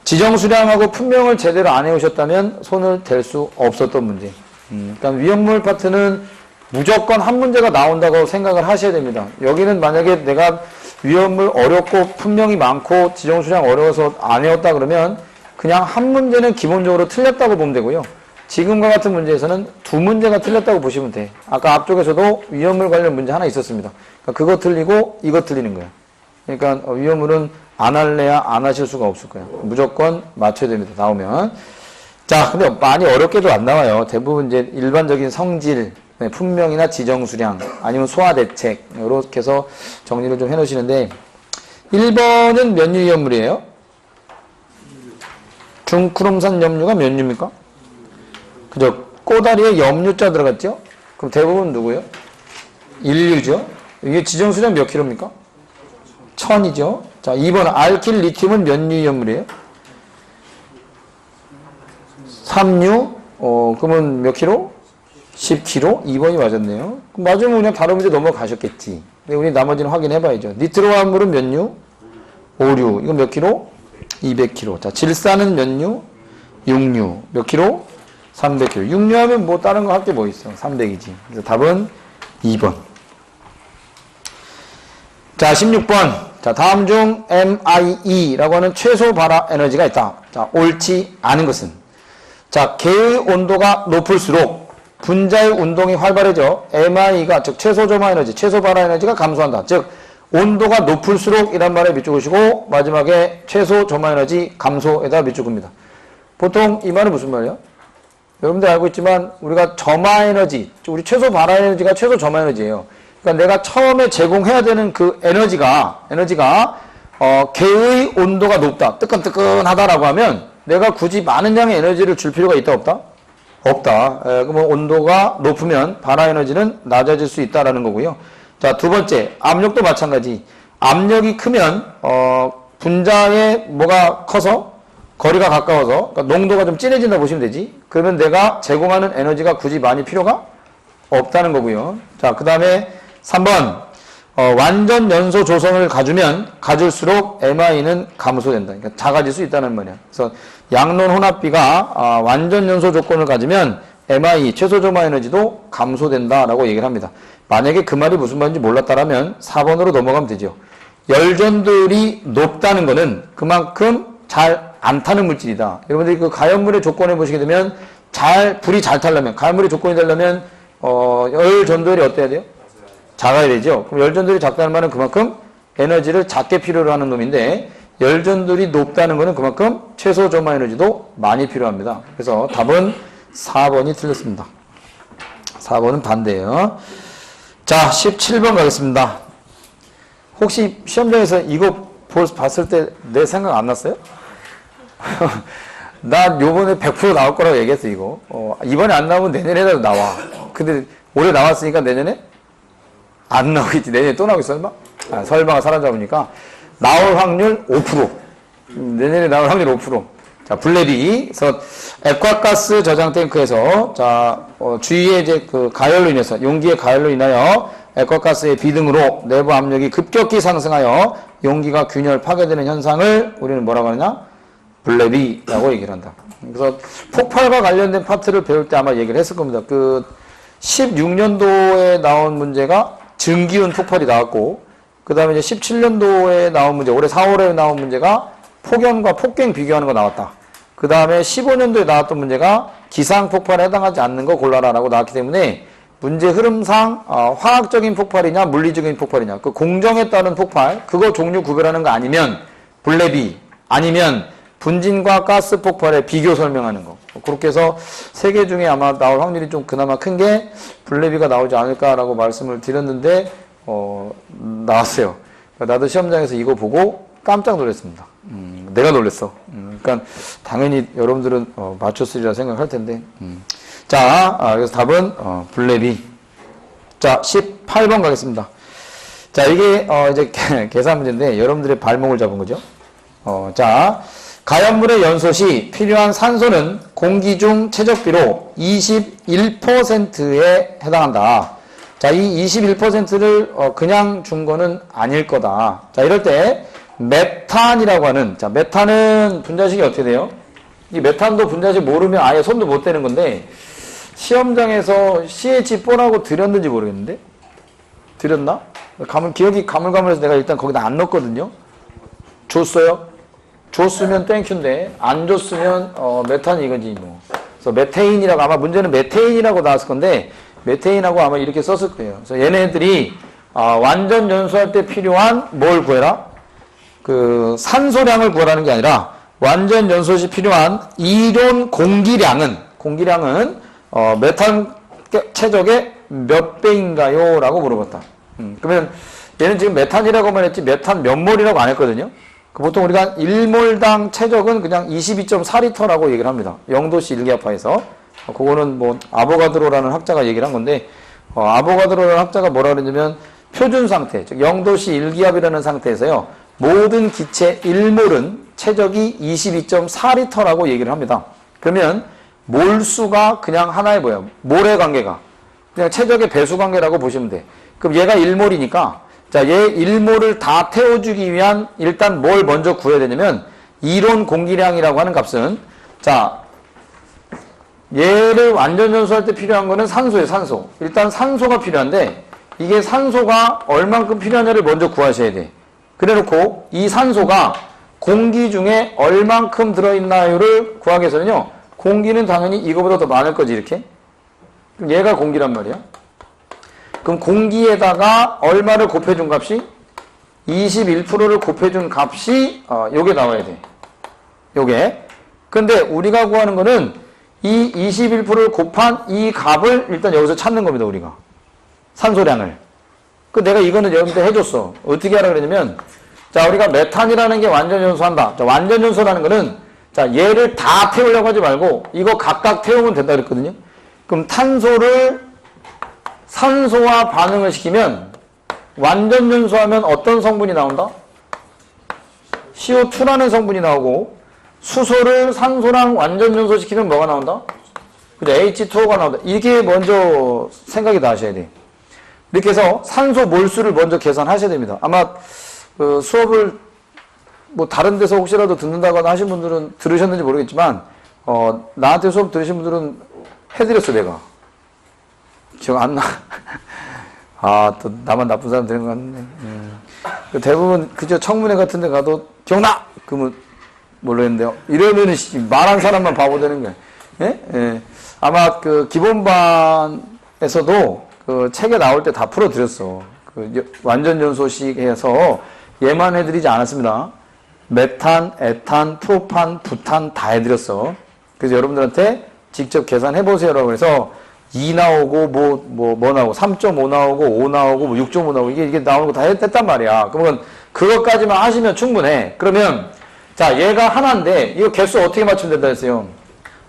지정 수량하고 품명을 제대로 안 해오셨다면 손을 댈 수 없었던 문제. 그러니까 위험물 파트는 무조건 한 문제가 나온다고 생각을 하셔야 됩니다. 여기는 만약에 내가 위험물 어렵고 품명이 많고 지정 수량 어려워서 안 외웠다 그러면 그냥 한 문제는 기본적으로 틀렸다고 보면 되고요. 지금과 같은 문제에서는 두 문제가 틀렸다고 보시면 돼. 아까 앞쪽에서도 위험물 관련 문제 하나 있었습니다. 그러니까 그거 틀리고 이거 틀리는 거야. 그러니까 위험물은 안 할래야 안 하실 수가 없을 거예요. 무조건 맞춰야 됩니다. 나오면. 자, 근데 많이 어렵게도 안 나와요. 대부분 이제 일반적인 성질, 품명이나 지정 수량, 아니면 소화 대책, 이렇게 해서 정리를 좀 해 놓으시는데, 1번은 몇 류 위험물이에요? 중크롬산 염류가 몇 류입니까? 그죠? 꼬다리에 염류자 들어갔죠? 그럼 대부분 누구예요? 1류죠? 이게 지정 수량 몇 킬로입니까? 1000이죠? 자, 2번 알킬 리튬은 몇 류 위험물이에요? 3류? 그러면 몇 킬로? 10kg? 2번이 맞았네요. 그럼 맞으면 그냥 다른 문제 넘어가셨겠지. 근데 우리 나머지는 확인해봐야죠. 니트로 화합물은 몇 류? 5류. 이건 몇 킬로? 200kg. 자, 질산은 몇 류? 6류. 몇 킬로? 300kg. 6류 하면 뭐 다른 거 할 게 뭐 있어? 300이지. 그래서 답은 2번. 자, 16번. 자, 다음 중 MIE라고 하는 최소 발화 에너지가 있다. 자, 옳지 않은 것은? 자, 개의 온도가 높을수록 분자의 운동이 활발해져 MI가 즉 최소 점화 에너지, 최소 발화 에너지가 감소한다. 즉 온도가 높을수록 이란 말에 밑줄긋이고 마지막에 최소 점화 에너지 감소에다 밑줄긋습니다. 보통 이 말은 무슨 말이야? 여러분들 알고 있지만 우리가 점화 에너지, 우리 최소 발화 에너지가 최소 점화 에너지예요. 그러니까 내가 처음에 제공해야 되는 그 에너지가 개의 온도가 높다, 뜨끈뜨끈하다라고 하면 내가 굳이 많은 양의 에너지를 줄 필요가 있다 없다? 없다. 그러면 온도가 높으면 발화 에너지는 낮아질 수 있다라는 거고요. 자, 두 번째, 압력도 마찬가지. 압력이 크면 분자의 뭐가 커서 거리가 가까워서 그러니까 농도가 좀 진해진다 보시면 되지. 그러면 내가 제공하는 에너지가 굳이 많이 필요가 없다는 거고요. 자, 그 다음에 3번 완전 연소 조성을 가질수록 MI는 감소된다. 그러니까 작아질 수 있다는 말이야. 그래서 양론 혼합비가 완전 연소 조건을 가지면 MI 최소 점화 에너지도 감소된다라고 얘기를 합니다. 만약에 그 말이 무슨 말인지 몰랐다라면 4번으로 넘어가면 되죠. 열전도율이 높다는 것은 그만큼 잘 안 타는 물질이다. 여러분들이 그 가연물의 조건을 보시게 되면 불이 잘 타려면, 가연물의 조건이 되려면 열전도율이 어때야 돼요? 작아야 되죠. 그럼 열전도율이 작다는 말은 그만큼 에너지를 작게 필요로 하는 놈인데 열전도율이 높다는 것은 그만큼 최소 점화 에너지도 많이 필요합니다. 그래서 답은 4번이 틀렸습니다. 4번은 반대예요. 자, 17번 가겠습니다. 혹시 시험장에서 이거 봤을 때 내 생각 안 났어요? 나 요번에 100% 나올 거라고 얘기했어, 이거. 이번에 안 나오면 내년에라도 나와. 근데 올해 나왔으니까 내년에 안 나오겠지. 내년에 또 나오겠어, 설마? 설마가 사라져보니까 나올 확률 5%. 내년에 나올 확률 5%. 자, 블레비. 그래서 액화가스 저장 탱크에서, 자, 주위에 이제 그 가열로 인해서, 용기의 가열로 인하여 액화가스의 비등으로 내부 압력이 급격히 상승하여 용기가 균열 파괴되는 현상을 우리는 뭐라고 하느냐? 블레비라고 얘기를 한다. 그래서 폭발과 관련된 파트를 배울 때 아마 얘기를 했을 겁니다. 그 16년도에 나온 문제가 증기운 폭발이 나왔고, 그 다음에 이제 17년도에 나온 문제, 올해 4월에 나온 문제가 폭염과 폭갱 비교하는 거 나왔다. 그 다음에 15년도에 나왔던 문제가 기상 폭발에 해당하지 않는 거 골라라라고 나왔기 때문에 문제 흐름상 화학적인 폭발이냐 물리적인 폭발이냐 그 공정에 따른 폭발 그거 종류 구별하는 거 아니면 블레비 아니면 분진과 가스 폭발의 비교 설명하는 거 그렇게 해서 세 개 중에 아마 나올 확률이 좀 그나마 큰 게 블레비가 나오지 않을까라고 말씀을 드렸는데 나왔어요. 나도 시험장에서 이거 보고 깜짝 놀랐습니다. 내가 놀랐어. 그러니까 당연히 여러분들은 맞췄으리라 생각할 텐데. 자, 그래서 답은 블레비. 자, 18번 가겠습니다. 자, 이게 이제 계산 문제인데 여러분들의 발목을 잡은 거죠. 자, 가연물의 연소 시 필요한 산소는 공기 중 최적비로 21%에 해당한다. 자, 이 21%를 그냥 준 거는 아닐 거다. 자, 이럴 때 메탄이라고 하는, 자, 메탄은 분자식이 어떻게 돼요? 이 메탄도 분자식 모르면 아예 손도 못 대는 건데, 시험장에서 CH4라고 드렸는지 모르겠는데? 드렸나? 기억이 가물가물해서 내가 일단 거기다 안 넣었거든요? 줬어요? 줬으면 땡큐인데, 안 줬으면, 메탄이 이거지, 뭐. 그래서 메테인이라고, 아마 문제는 메테인이라고 나왔을 건데, 메테인하고 아마 이렇게 썼을 거예요. 그래서 얘네들이, 완전 연소할 때 필요한 뭘 구해라? 그 산소량을 구하라는 게 아니라 완전 연소 시 필요한 이론 공기량은 메탄 최적의 몇 배인가요? 라고 물어봤다. 그러면 얘는 지금 메탄이라고만 했지 메탄 몇 몰이라고 안 했거든요. 보통 우리가 1몰당 최적은 그냥 22.4리터라고 얘기를 합니다. 0도씨 1기압파에서. 그거는 뭐 아보가드로라는 학자가 얘기를 한 건데 아보가드로라는 학자가 뭐라 그러냐면 표준 상태, 즉 0도씨 1기압이라는 상태에서요. 모든 기체 1몰은 최적이 22.4리터라고 얘기를 합니다. 그러면 몰수가 그냥 하나의 뭐예요? 몰의 관계가. 그냥 최적의 배수 관계라고 보시면 돼. 그럼 얘가 1몰이니까 자, 얘 1몰을 다 태워주기 위한 일단 뭘 먼저 구해야 되냐면 이론 공기량이라고 하는 값은 자, 얘를 완전 연소할 때 필요한 거는 산소예요, 산소. 일단 산소가 필요한데 이게 산소가 얼만큼 필요하냐를 먼저 구하셔야 돼. 그래 놓고 이 산소가 공기 중에 얼만큼 들어있나요를 구하기 위해서는요. 공기는 당연히 이거보다 더 많을 거지 이렇게. 그럼 얘가 공기란 말이야. 그럼 공기에다가 얼마를 곱해준 값이? 21%를 곱해준 값이 요게 나와야 돼. 요게. 근데 우리가 구하는 거는 이 21%를 곱한 이 값을 일단 여기서 찾는 겁니다. 우리가. 산소량을. 내가 이거는 여러분들 해줬어. 어떻게 하라 그러냐면, 자, 우리가 메탄이라는 게 완전 연소한다. 자, 완전 연소라는 거는, 자, 얘를 다 태우려고 하지 말고, 이거 각각 태우면 된다 그랬거든요. 그럼 탄소를 산소와 반응을 시키면, 완전 연소하면 어떤 성분이 나온다? CO2라는 성분이 나오고, 수소를 산소랑 완전 연소시키면 뭐가 나온다? 그죠? H2O가 나온다. 이게 먼저 생각이 나셔야 돼. 이렇게 해서 산소 몰수를 먼저 계산하셔야 됩니다. 아마 그 수업을 뭐 다른 데서 혹시라도 듣는다거나 하신 분들은 들으셨는지 모르겠지만 나한테 수업 들으신 분들은 해드렸어 내가. 기억 안 나. 또 나만 나쁜 사람 되는 것 같네. 대부분 그저 청문회 같은 데 가도 기억나! 그러면 모르겠는데요. 이러면은 말한 사람만 바보 되는 거예요. 예? 예. 아마 그 기본반에서도 그 책에 나올 때 다 풀어드렸어. 그 완전 연소식 해서 얘만 해드리지 않았습니다. 메탄, 에탄, 프로판, 부탄 다 해드렸어. 그래서 여러분들한테 직접 계산해보세요라고 해서 2 나오고 뭐 나오고 3.5 나오고 5 나오고 뭐 6.5 나오고 이게 나오는 거 다 했단 말이야. 그러면 그것까지만 하시면 충분해. 그러면 자, 얘가 하나인데 이거 개수 어떻게 맞추면 된다 했어요?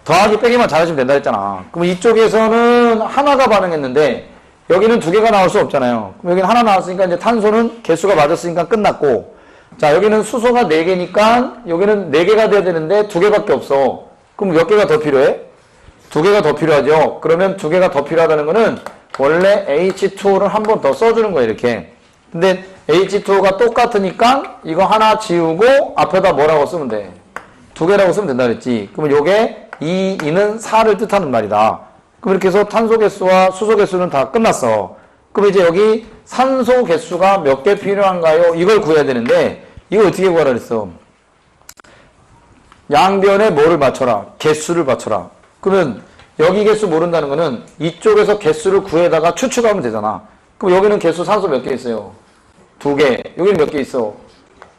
더하기 빼기만 잘하시면 된다 했잖아. 그럼 이쪽에서는 하나가 반응했는데 여기는 두 개가 나올 수 없잖아요. 그럼 여기는 하나 나왔으니까 이제 탄소는 개수가 맞았으니까 끝났고, 자, 여기는 수소가 4개니까 여기는 4개가 돼야 되는데 2개밖에 없어. 그럼 몇 개가 더 필요해? 2개가 더 필요하죠. 그러면 2개가 더 필요하다는 거는 원래 H2O를 한 번 더 써주는 거예요, 이렇게. 근데 H2O가 똑같으니까 이거 하나 지우고 앞에다 뭐라고 쓰면 돼? 2개라고 쓰면 된다 그랬지. 그러면 요게 2는 4를 뜻하는 말이다. 그럼 이렇게 해서 탄소 개수와 수소 개수는 다 끝났어. 그럼 이제 여기 산소 개수가 몇 개 필요한가요? 이걸 구해야 되는데 이거 어떻게 구하라 그랬어? 양변에 뭐를 맞춰라? 개수를 맞춰라. 그러면 여기 개수 모른다는 거는 이쪽에서 개수를 구해다가 추측하면 되잖아. 그럼 여기는 개수 산소 몇 개 있어요? 2개. 여기는 몇 개 있어?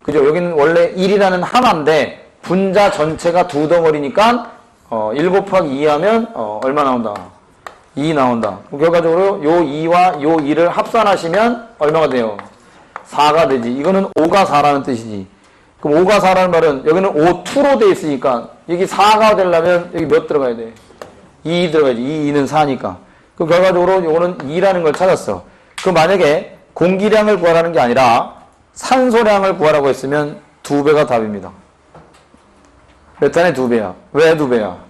그죠? 여기는 원래 1이라는 하나인데 분자 전체가 2덩어리니까 1 곱하기 2 하면 얼마 나온다? 2 나온다. 그럼 결과적으로 요 2와 요 2를 합산하시면 얼마가 돼요? 4가 되지. 이거는 5가 4라는 뜻이지. 그럼 5가 4라는 말은 여기는 5, 2로 돼 있으니까 여기 4가 되려면 여기 몇 들어가야 돼? 2 들어가야지. 2는 4니까. 그럼 결과적으로 요거는 2라는 걸 찾았어. 그럼 만약에 공기량을 구하라는 게 아니라 산소량을 구하라고 했으면 2배가 답입니다. 메탄의 2배야. 왜 2배야?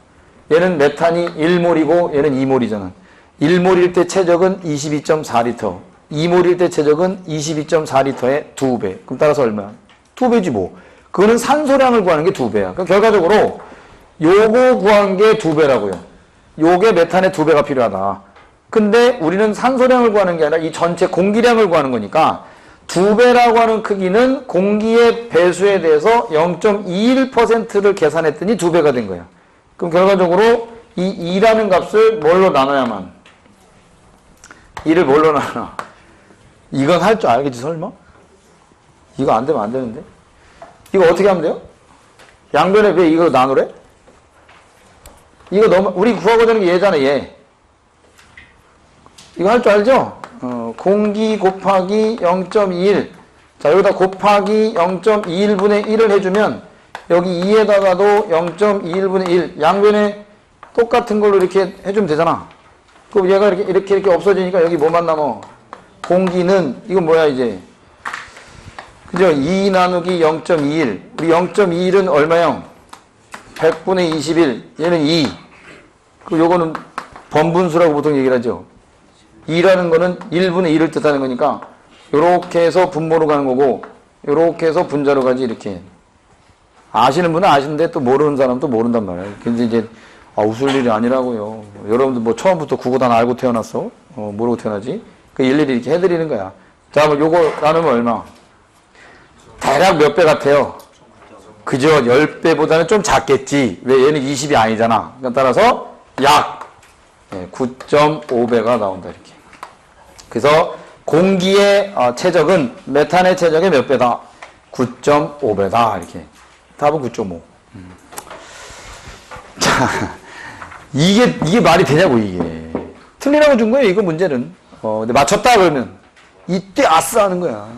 얘는 메탄이 1몰이고 얘는 2몰이잖아. 1몰일 때 최적은 22.4리터. 2몰일 때 최적은 22.4리터의 2배. 그럼 따라서 얼마야? 2배지 뭐. 그거는 산소량을 구하는 게 2배야. 그럼 결과적으로 요거 구한 게 2배라고요. 요게 메탄의 2배가 필요하다. 근데 우리는 산소량을 구하는 게 아니라 이 전체 공기량을 구하는 거니까 2배라고 하는 크기는 공기의 배수에 대해서 0.21%를 계산했더니 2배가 된 거야. 그럼 결과적으로 이 2라는 값을 뭘로 나눠야만? 2를 뭘로 나눠? 이건 할 줄 알겠지 설마? 이거 안 되면 안 되는데? 이거 어떻게 하면 돼요? 양변에 왜 이거 나누래? 이거 너무 우리 구하고자 하는 게 얘잖아 얘. 이거 할 줄 알죠? 공기 곱하기 0.21. 자, 여기다 곱하기 0.21분의 1을 해주면 여기 2에다가도 0.21분의 1. 양변에 똑같은 걸로 이렇게 해주면 되잖아. 그럼 얘가 이렇게 없어지니까 여기 뭐만 남어? 공기는, 이건 뭐야, 이제? 그죠? 2 나누기 0.21. 우리 0.21은 얼마요? 100분의 21. 얘는 2. 그리고 요거는 번분수라고 보통 얘기를 하죠. 2라는 거는 1분의 1을 뜻하는 거니까 요렇게 해서 분모로 가는 거고 요렇게 해서 분자로 가지 이렇게. 아시는 분은 아시는데 또 모르는 사람은 또 모른단 말이에요. 근데 이제 웃을 일이 아니라고요. 여러분들 뭐 처음부터 구구 다 알고 태어났어? 모르고 태어나지? 그 일일이 이렇게 해드리는 거야. 자, 그럼 요거 나누면 얼마? 대략 몇 배 같아요? 그죠? 10배보다는 좀 작겠지. 왜 얘는 20이 아니잖아. 그러니까 따라서 약 9.5배가 나온다 이렇게. 그래서 공기의 최적은 메탄의 최적의 몇 배다? 9.5배다 이렇게. 답은 9.5. 자, 이게 말이 되냐고 이게. 틀리라고 준 거예요 이거 문제는. 근데 맞췄다 그러면 이때 아싸 하는 거야.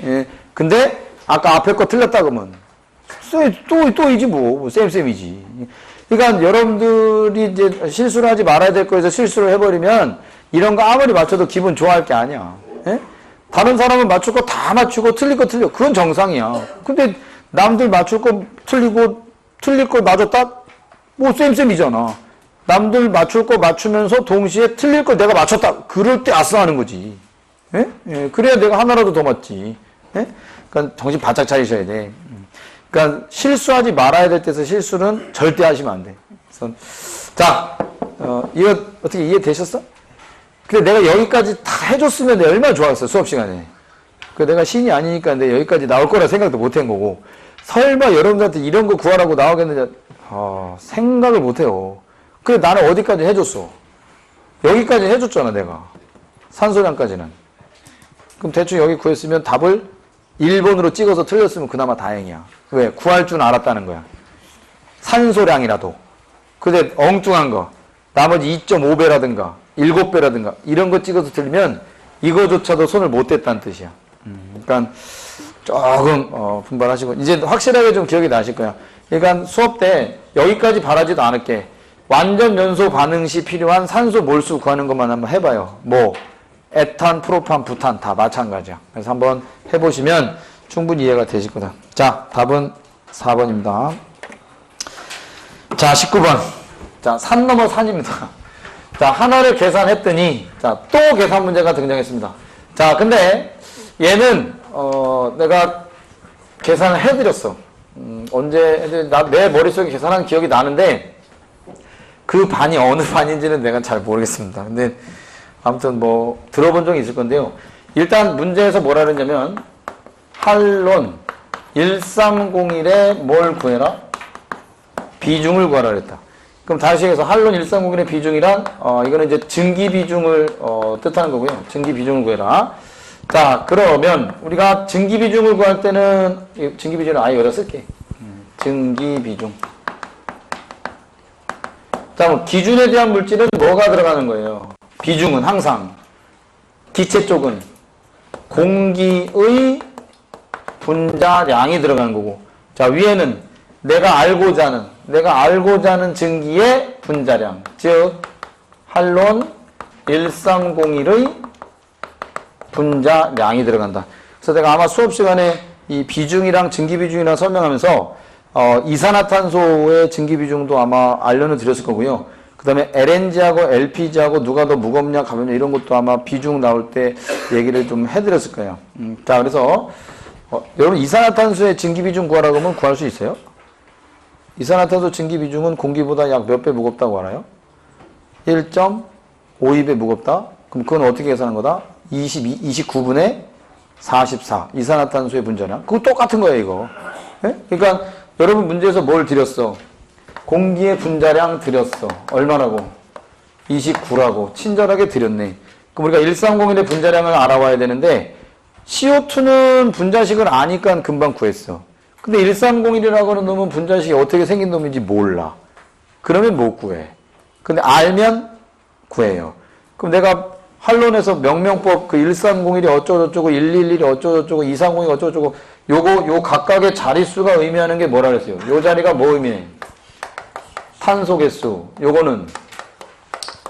예. 근데 아까 앞에 거 틀렸다 그러면 또이지 뭐 쌤이지. 그러니까 여러분들이 이제 실수를 하지 말아야 될 거에서 실수를 해버리면 이런 거 아무리 맞춰도 기분 좋아할 게 아니야. 예? 다른 사람은 맞출 거 다 맞추고 틀릴 거 틀려. 그건 정상이야. 근데 남들 맞출 거 틀리고 틀릴 걸 맞았다? 뭐 쌤이잖아. 남들 맞출 거 맞추면서 동시에 틀릴 걸 내가 맞췄다. 그럴 때 아싸 하는 거지. 예? 예. 그래야 내가 하나라도 더 맞지. 예? 그러니까 정신 바짝 차리셔야 돼. 그러니까 실수하지 말아야 될 때서 실수는 절대 하시면 안 돼. 그래서 자, 이거 어떻게 이해되셨어? 근데 내가 여기까지 다 해줬으면 내가 얼마나 좋았어 수업 시간에. 그 내가 신이 아니니까 내가 여기까지 나올 거라 생각도 못 한 거고. 설마 여러분들한테 이런 거 구하라고 나오겠느냐? 생각을 못 해요. 그래 나는 어디까지 해줬어? 여기까지 해줬잖아 내가. 산소량까지는. 그럼 대충 여기 구했으면 답을 1번으로 찍어서 틀렸으면 그나마 다행이야. 왜? 구할 줄 알았다는 거야. 산소량이라도. 근데 엉뚱한 거. 나머지 2.5배라든가 7배라든가 이런 거 찍어서 틀리면 이거조차도 손을 못 댔다는 뜻이야. 그러니까 조금 분발하시고 이제 확실하게 좀 기억이 나실 거야. 그러니까 수업 때 여기까지 바라지도 않을게. 완전 연소 반응 시 필요한 산소 몰수 구하는 것만 한번 해봐요. 뭐 에탄, 프로판, 부탄 다 마찬가지야. 그래서 한번 해보시면 충분히 이해가 되실 거다. 자, 답은 4번입니다. 자, 19번. 자, 산 넘어 산입니다. 자, 하나를 계산했더니, 자, 또 계산 문제가 등장했습니다. 자, 근데 얘는, 내가 계산을 해드렸어. 언제, 내 머릿속에 계산한 기억이 나는데, 그 반이 어느 반인지는 내가 잘 모르겠습니다. 근데, 아무튼 뭐, 들어본 적이 있을 건데요. 일단 문제에서 뭐라 그랬냐면, 한론 1301에 뭘 구해라? 비중을 구하라 그랬다. 그럼 다시 해서 한론 1301의 비중이란 이거는 이제 증기 비중을 뜻하는 거고요. 증기 비중을 구해라. 자, 그러면 우리가 증기 비중을 구할 때는 증기 비중을 아예 여기다 쓸게. 증기 비중. 자, 뭐 기준에 대한 물질은 뭐가 들어가는 거예요? 비중은 항상 기체 쪽은 공기의 분자량이 들어가는 거고, 자, 위에는 내가 알고자 하는 증기의 분자량, 즉 한론 1301의 분자량이 들어간다. 그래서 내가 아마 수업 시간에 이 비중이랑 증기 비중이랑 설명하면서 이산화탄소의 증기 비중도 아마 알려는 드렸을 거고요. 그 다음에 LNG하고 LPG하고 누가 더 무겁냐 가볍냐 이런 것도 아마 비중 나올 때 얘기를 좀 해드렸을 거예요. 자, 그래서 여러분 이산화탄소의 증기 비중 구하라고 하면 구할 수 있어요? 이산화탄소 증기 비중은 공기보다 약 몇 배 무겁다고 알아요? 1.52배 무겁다? 그럼 그건 어떻게 계산한 거다? 29분의 44. 이산화탄소의 분자량. 그거 똑같은 거예요, 이거. 네? 그러니까 여러분 문제에서 뭘 드렸어? 공기의 분자량 드렸어. 얼마라고? 29라고. 친절하게 드렸네. 그럼 우리가 1301의 분자량을 알아와야 되는데 CO2는 분자식을 아니까 금방 구했어. 근데 1301이라고 하는 놈은 분자식이 어떻게 생긴 놈인지 몰라. 그러면 못 구해. 근데 알면 구해요. 그럼 내가 한론에서 명명법 그 1301이 어쩌고저쩌고 111이 어쩌고저쩌고 2302이 어쩌고저쩌고 요 각각의 자릿수가 의미하는 게 뭐라 그랬어요? 요 자리가 뭐 의미해? 탄소 개수. 요거는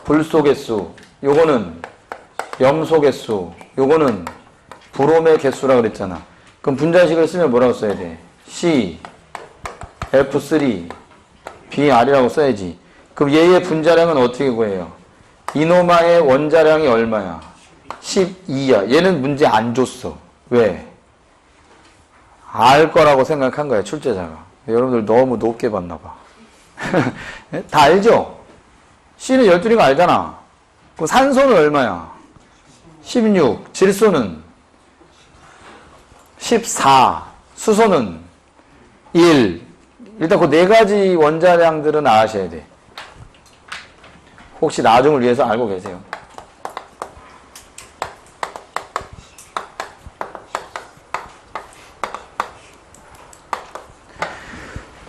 불소 개수. 요거는 염소 개수. 요거는 브롬의 개수라 그랬잖아. 그럼 분자식을 쓰면 뭐라고 써야 돼? C, F3, BR이라고 써야지. 그럼 얘의 분자량은 어떻게 구해요? 이노마의 원자량이 얼마야? 12야. 얘는 문제 안 줬어. 왜? 알 거라고 생각한 거야, 출제자가. 여러분들 너무 높게 봤나 봐. 다 알죠? C는 12가 알잖아. 그럼 산소는 얼마야? 16. 질소는 14. 수소는 1. 일단 그 네 가지 원자량들은 아셔야 돼. 혹시 나중을 위해서 알고 계세요?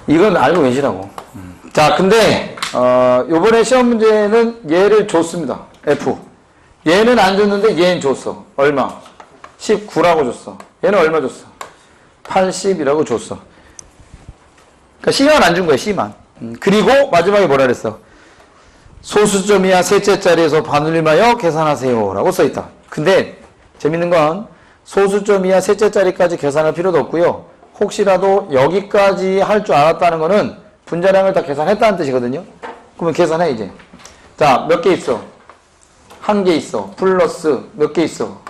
이건 알고 계시라고. 자, 근데 요번에 시험 문제는 얘를 줬습니다. F. 얘는 안 줬는데 얘는 줬어. 얼마? 19라고 줬어. 얘는 얼마 줬어? 80이라고 줬어. 그러니까 C만 안 준 거야, C만. 그리고 마지막에 뭐라 그랬어? 소수점 이하 셋째 자리에서 반올림하여 계산하세요 라고 써있다. 근데 재밌는 건 소수점 이하 셋째 자리까지 계산할 필요도 없고요. 혹시라도 여기까지 할 줄 알았다는 거는 분자량을 다 계산했다는 뜻이거든요. 그러면 계산해 이제. 자, 몇 개 있어? 한 개 있어. 플러스 몇 개 있어?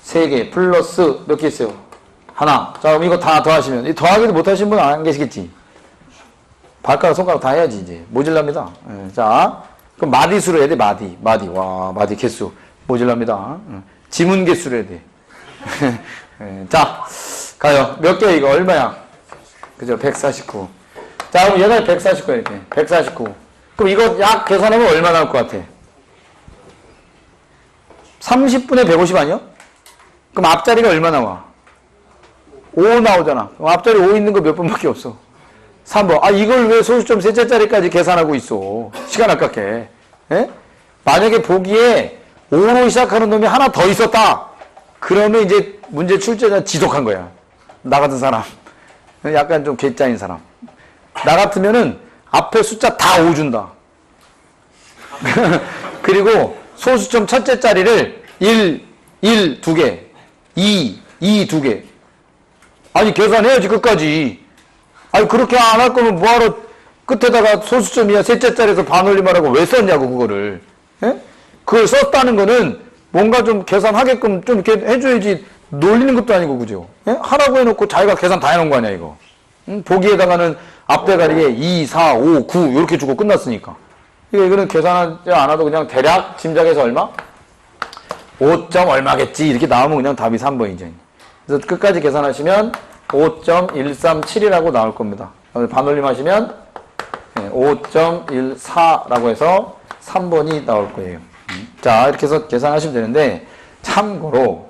세 개. 플러스 몇 개 있어요? 하나. 자, 그럼 이거 다 더하시면 이 더하기도 못하신 분 안 계시겠지? 발가락 손가락 다 해야지 이제. 모질랍니다. 자, 그럼 마디수로 해야 돼. 마디. 와, 마디 개수 모질랍니다. 지문 개수로 해야 돼. 자, 가요. 몇 개 이거 얼마야? 그죠? 149. 자, 그럼 얘가 149 이렇게. 149. 그럼 이거 약 계산하면 얼마 나올 것 같아? 30분의 150 아니야? 그럼 앞자리가 얼마 나와? 5 나오잖아. 그럼 앞자리 5 있는 거 몇 번밖에 없어? 3번. 아, 이걸 왜 소수점 셋째 자리까지 계산하고 있어? 시간 아깝게. 에? 만약에 보기에 5로 시작하는 놈이 하나 더 있었다. 그러면 이제 문제 출제자 지독한 거야. 나 같은 사람. 약간 좀 괴짜인 사람. 나 같으면은 앞에 숫자 다 5 준다. 그리고 소수점 첫째 자리를 1, 1, 2개. 2, 2개. 아니, 계산해야지, 끝까지. 아니, 그렇게 안 할 거면 뭐하러 끝에다가 소수점이야, 셋째 자리에서 반올림하라고 왜 썼냐고, 그거를. 예? 그걸 썼다는 거는 뭔가 좀 계산하게끔 좀 이렇게 해줘야지 놀리는 것도 아니고, 그죠? 예? 하라고 해놓고 자기가 계산 다 해놓은 거 아니야, 이거. 응? 보기에다가는 앞대가리에 2, 4, 5, 9, 이렇게 주고 끝났으니까. 이거는 계산하지 않아도 그냥 대략 짐작해서 얼마? 5점 얼마겠지. 이렇게 나오면 그냥 답이 3번이죠. 그래서 끝까지 계산하시면 5.137이라고 나올 겁니다. 반올림 하시면 5.14라고 해서 3번이 나올 거예요. 자, 이렇게 해서 계산하시면 되는데, 참고.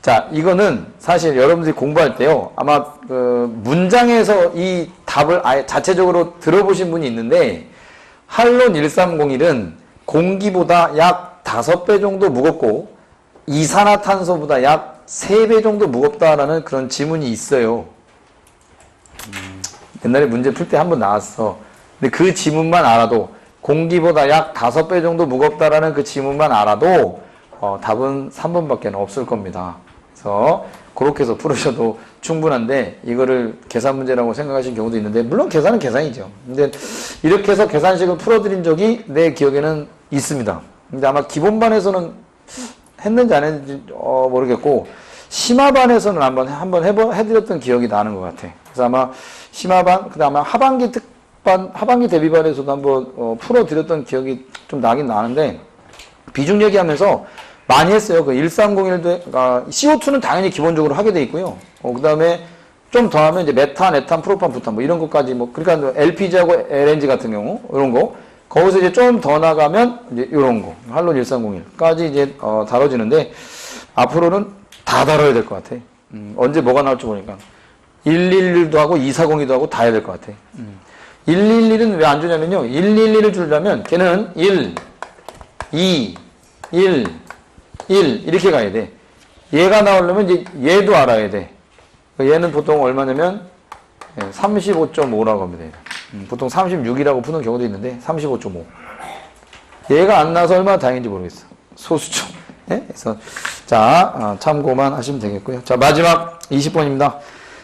자, 이거는 사실 여러분들이 공부할 때요, 아마 그 문장에서 이 답을 아예 자체적으로 들어보신 분이 있는데, 한론 1301은 공기보다 약 5배 정도 무겁고, 이산화탄소보다 약 3배 정도 무겁다라는 그런 지문이 있어요. 옛날에 문제 풀 때 한번 나왔어. 근데 그 지문만 알아도, 공기보다 약 5배 정도 무겁다라는 그 지문만 알아도, 답은 3번밖에 없을 겁니다. 그래서, 그렇게 해서 풀으셔도 충분한데, 이거를 계산 문제라고 생각하시는 경우도 있는데, 물론 계산은 계산이죠. 근데, 이렇게 해서 계산식을 풀어드린 적이 내 기억에는 있습니다. 근데 아마 기본반에서는 했는지 안 했는지 모르겠고, 심화반에서는 한번 해드렸던 기억이 나는 것 같아. 그래서 아마 심화반, 그 다음에 하반기 특반, 하반기 대비반에서도 한번 풀어드렸던 기억이 좀 나긴 나는데, 비중 얘기하면서 많이 했어요. 그 1301도, CO2는 당연히 기본적으로 하게 돼 있고요. 그 다음에 좀 더 하면 이제 메탄, 에탄, 프로판, 부탄, 뭐 이런 것까지 그러니까 LPG하고 LNG 같은 경우, 이런 거. 거기서 이제 좀 더 나가면 이제 이런 거. 한론 1301까지 이제, 다뤄지는데, 앞으로는 다 다뤄야 될 것 같아. 언제 뭐가 나올지 모르니까. 111도 하고 2402도 하고 다 해야 될 것 같아. 111은 왜 안 주냐면요. 111을 주려면 걔는 1, 2, 1, 1 이렇게 가야 돼. 얘가 나오려면 이제 얘도 알아야 돼. 얘는 보통 얼마냐면 35.5라고 합니다. 보통 36이라고 푸는 경우도 있는데 35.5. 얘가 안 나와서 얼마나 다행인지 모르겠어. 소수점. 예? 그래서 자, 참고만 하시면 되겠고요. 자, 마지막 20번입니다.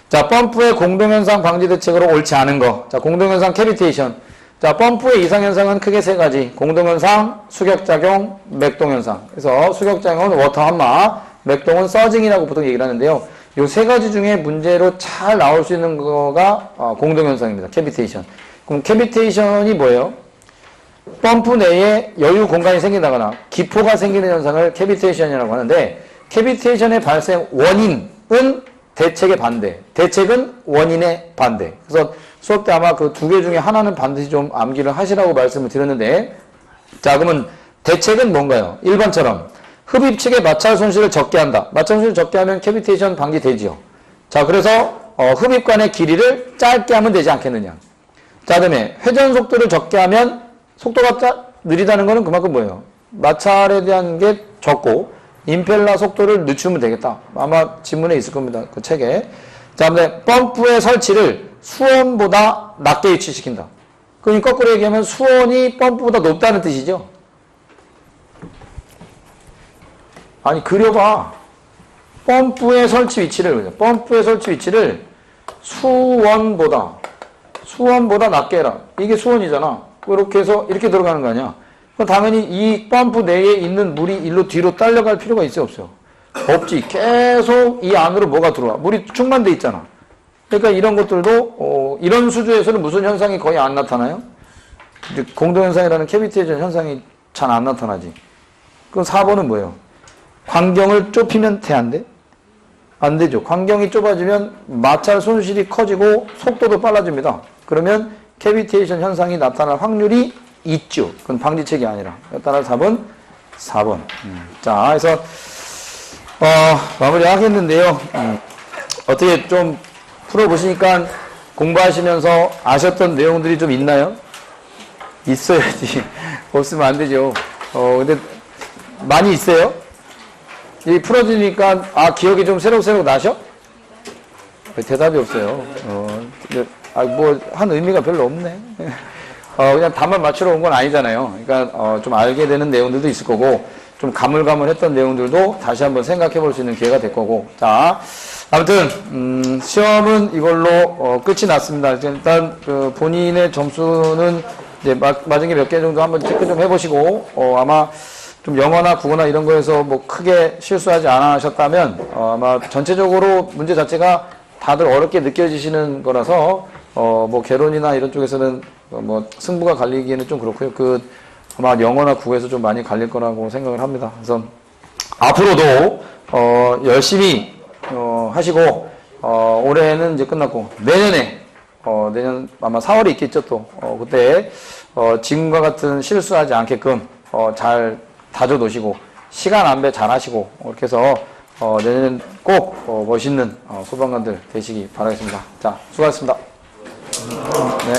자, 펌프의 공동현상 방지 대책으로 옳지 않은 거. 자, 공동현상 캐비테이션. 자, 펌프의 이상현상은 크게 세 가지. 공동현상, 수격작용, 맥동현상. 그래서 수격작용은 워터 함마, 맥동은 서징이라고 보통 얘기를 하는데요. 이 세 가지 중에 문제로 잘 나올 수 있는 거가 공동현상입니다. 캐비테이션. 그럼 캐비테이션이 뭐예요? 펌프 내에 여유 공간이 생긴다거나 기포가 생기는 현상을 캐비테이션이라고 하는데, 캐비테이션의 발생 원인은 대책의 반대, 대책은 원인의 반대. 그래서 수업 때 아마 그 두 개 중에 하나는 반드시 좀 암기를 하시라고 말씀을 드렸는데, 자, 그러면 대책은 뭔가요? 1번처럼 흡입 측의 마찰 손실을 적게 한다. 마찰 손실을 적게 하면 캐비테이션 방지되지요. 자, 그래서 흡입관의 길이를 짧게 하면 되지 않겠느냐. 자, 그다음에 회전 속도를 적게 하면, 속도가 느리다는 거는 그만큼 뭐예요? 마찰에 대한 게 적고 임펠러 속도를 늦추면 되겠다. 아마 지문에 있을 겁니다. 그 책에. 자, 근데 펌프의 설치를 수원보다 낮게 위치시킨다. 그럼 거꾸로 얘기하면 수원이 펌프보다 높다는 뜻이죠. 아니, 그려봐. 펌프의 설치 위치를 수원보다 낮게 해라. 이게 수원이잖아. 이렇게 해서 이렇게 들어가는 거 아니야. 그럼 당연히 이 펌프 내에 있는 물이 일로 뒤로 딸려갈 필요가 있어요, 없어요? 없지. 계속 이 안으로 뭐가 들어와. 물이 충만돼 있잖아. 그러니까 이런 것들도 이런 수조에서는 무슨 현상이 거의 안 나타나요? 공동현상이라는 캐비테이션 현상이 잘 안 나타나지. 그럼 4번은 뭐예요? 광경을 좁히면 돼, 안 돼? 안 되죠. 광경이 좁아지면 마찰 손실이 커지고 속도도 빨라집니다. 그러면 캐비테이션 현상이 나타날 확률이 있죠. 그건 방지책이 아니라. 따라서 4번. 자, 그래서 마무리 하겠는데요. 어떻게 좀 풀어보시니까 공부하시면서 아셨던 내용들이 좀 있나요? 있어야지. 없으면 안 되죠. 근데 많이 있어요? 이 풀어주니까 기억이 좀 새록새록 나셔? 대답이 없어요. 뭐 한 의미가 별로 없네. 그냥 답만 맞추러 온 건 아니잖아요. 그러니까 좀 알게 되는 내용들도 있을 거고, 좀 가물가물했던 내용들도 다시 한번 생각해 볼 수 있는 기회가 될 거고. 자, 아무튼 시험은 이걸로 끝이 났습니다. 일단 그 본인의 점수는 이제 맞은 게 몇 개 정도 한번 체크 좀 해보시고 아마 좀 영어나 국어나 이런 거에서 뭐 크게 실수하지 않으셨다면 아마 전체적으로 문제 자체가 다들 어렵게 느껴지시는 거라서 뭐 개론이나 이런 쪽에서는 뭐 승부가 갈리기에는 좀 그렇고요. 아마 영어나 국어에서 좀 많이 갈릴 거라고 생각을 합니다. 그래서 앞으로도 열심히 하시고 올해는 이제 끝났고 내년에 내년 아마 4월에 있겠죠 또 그때 지금과 같은 실수하지 않게끔 잘 다져 놓으시고 시간 안배 잘 하시고 이렇게 해서 내년엔 꼭 멋있는 소방관들 되시기 바라겠습니다. 자, 수고하셨습니다. 네.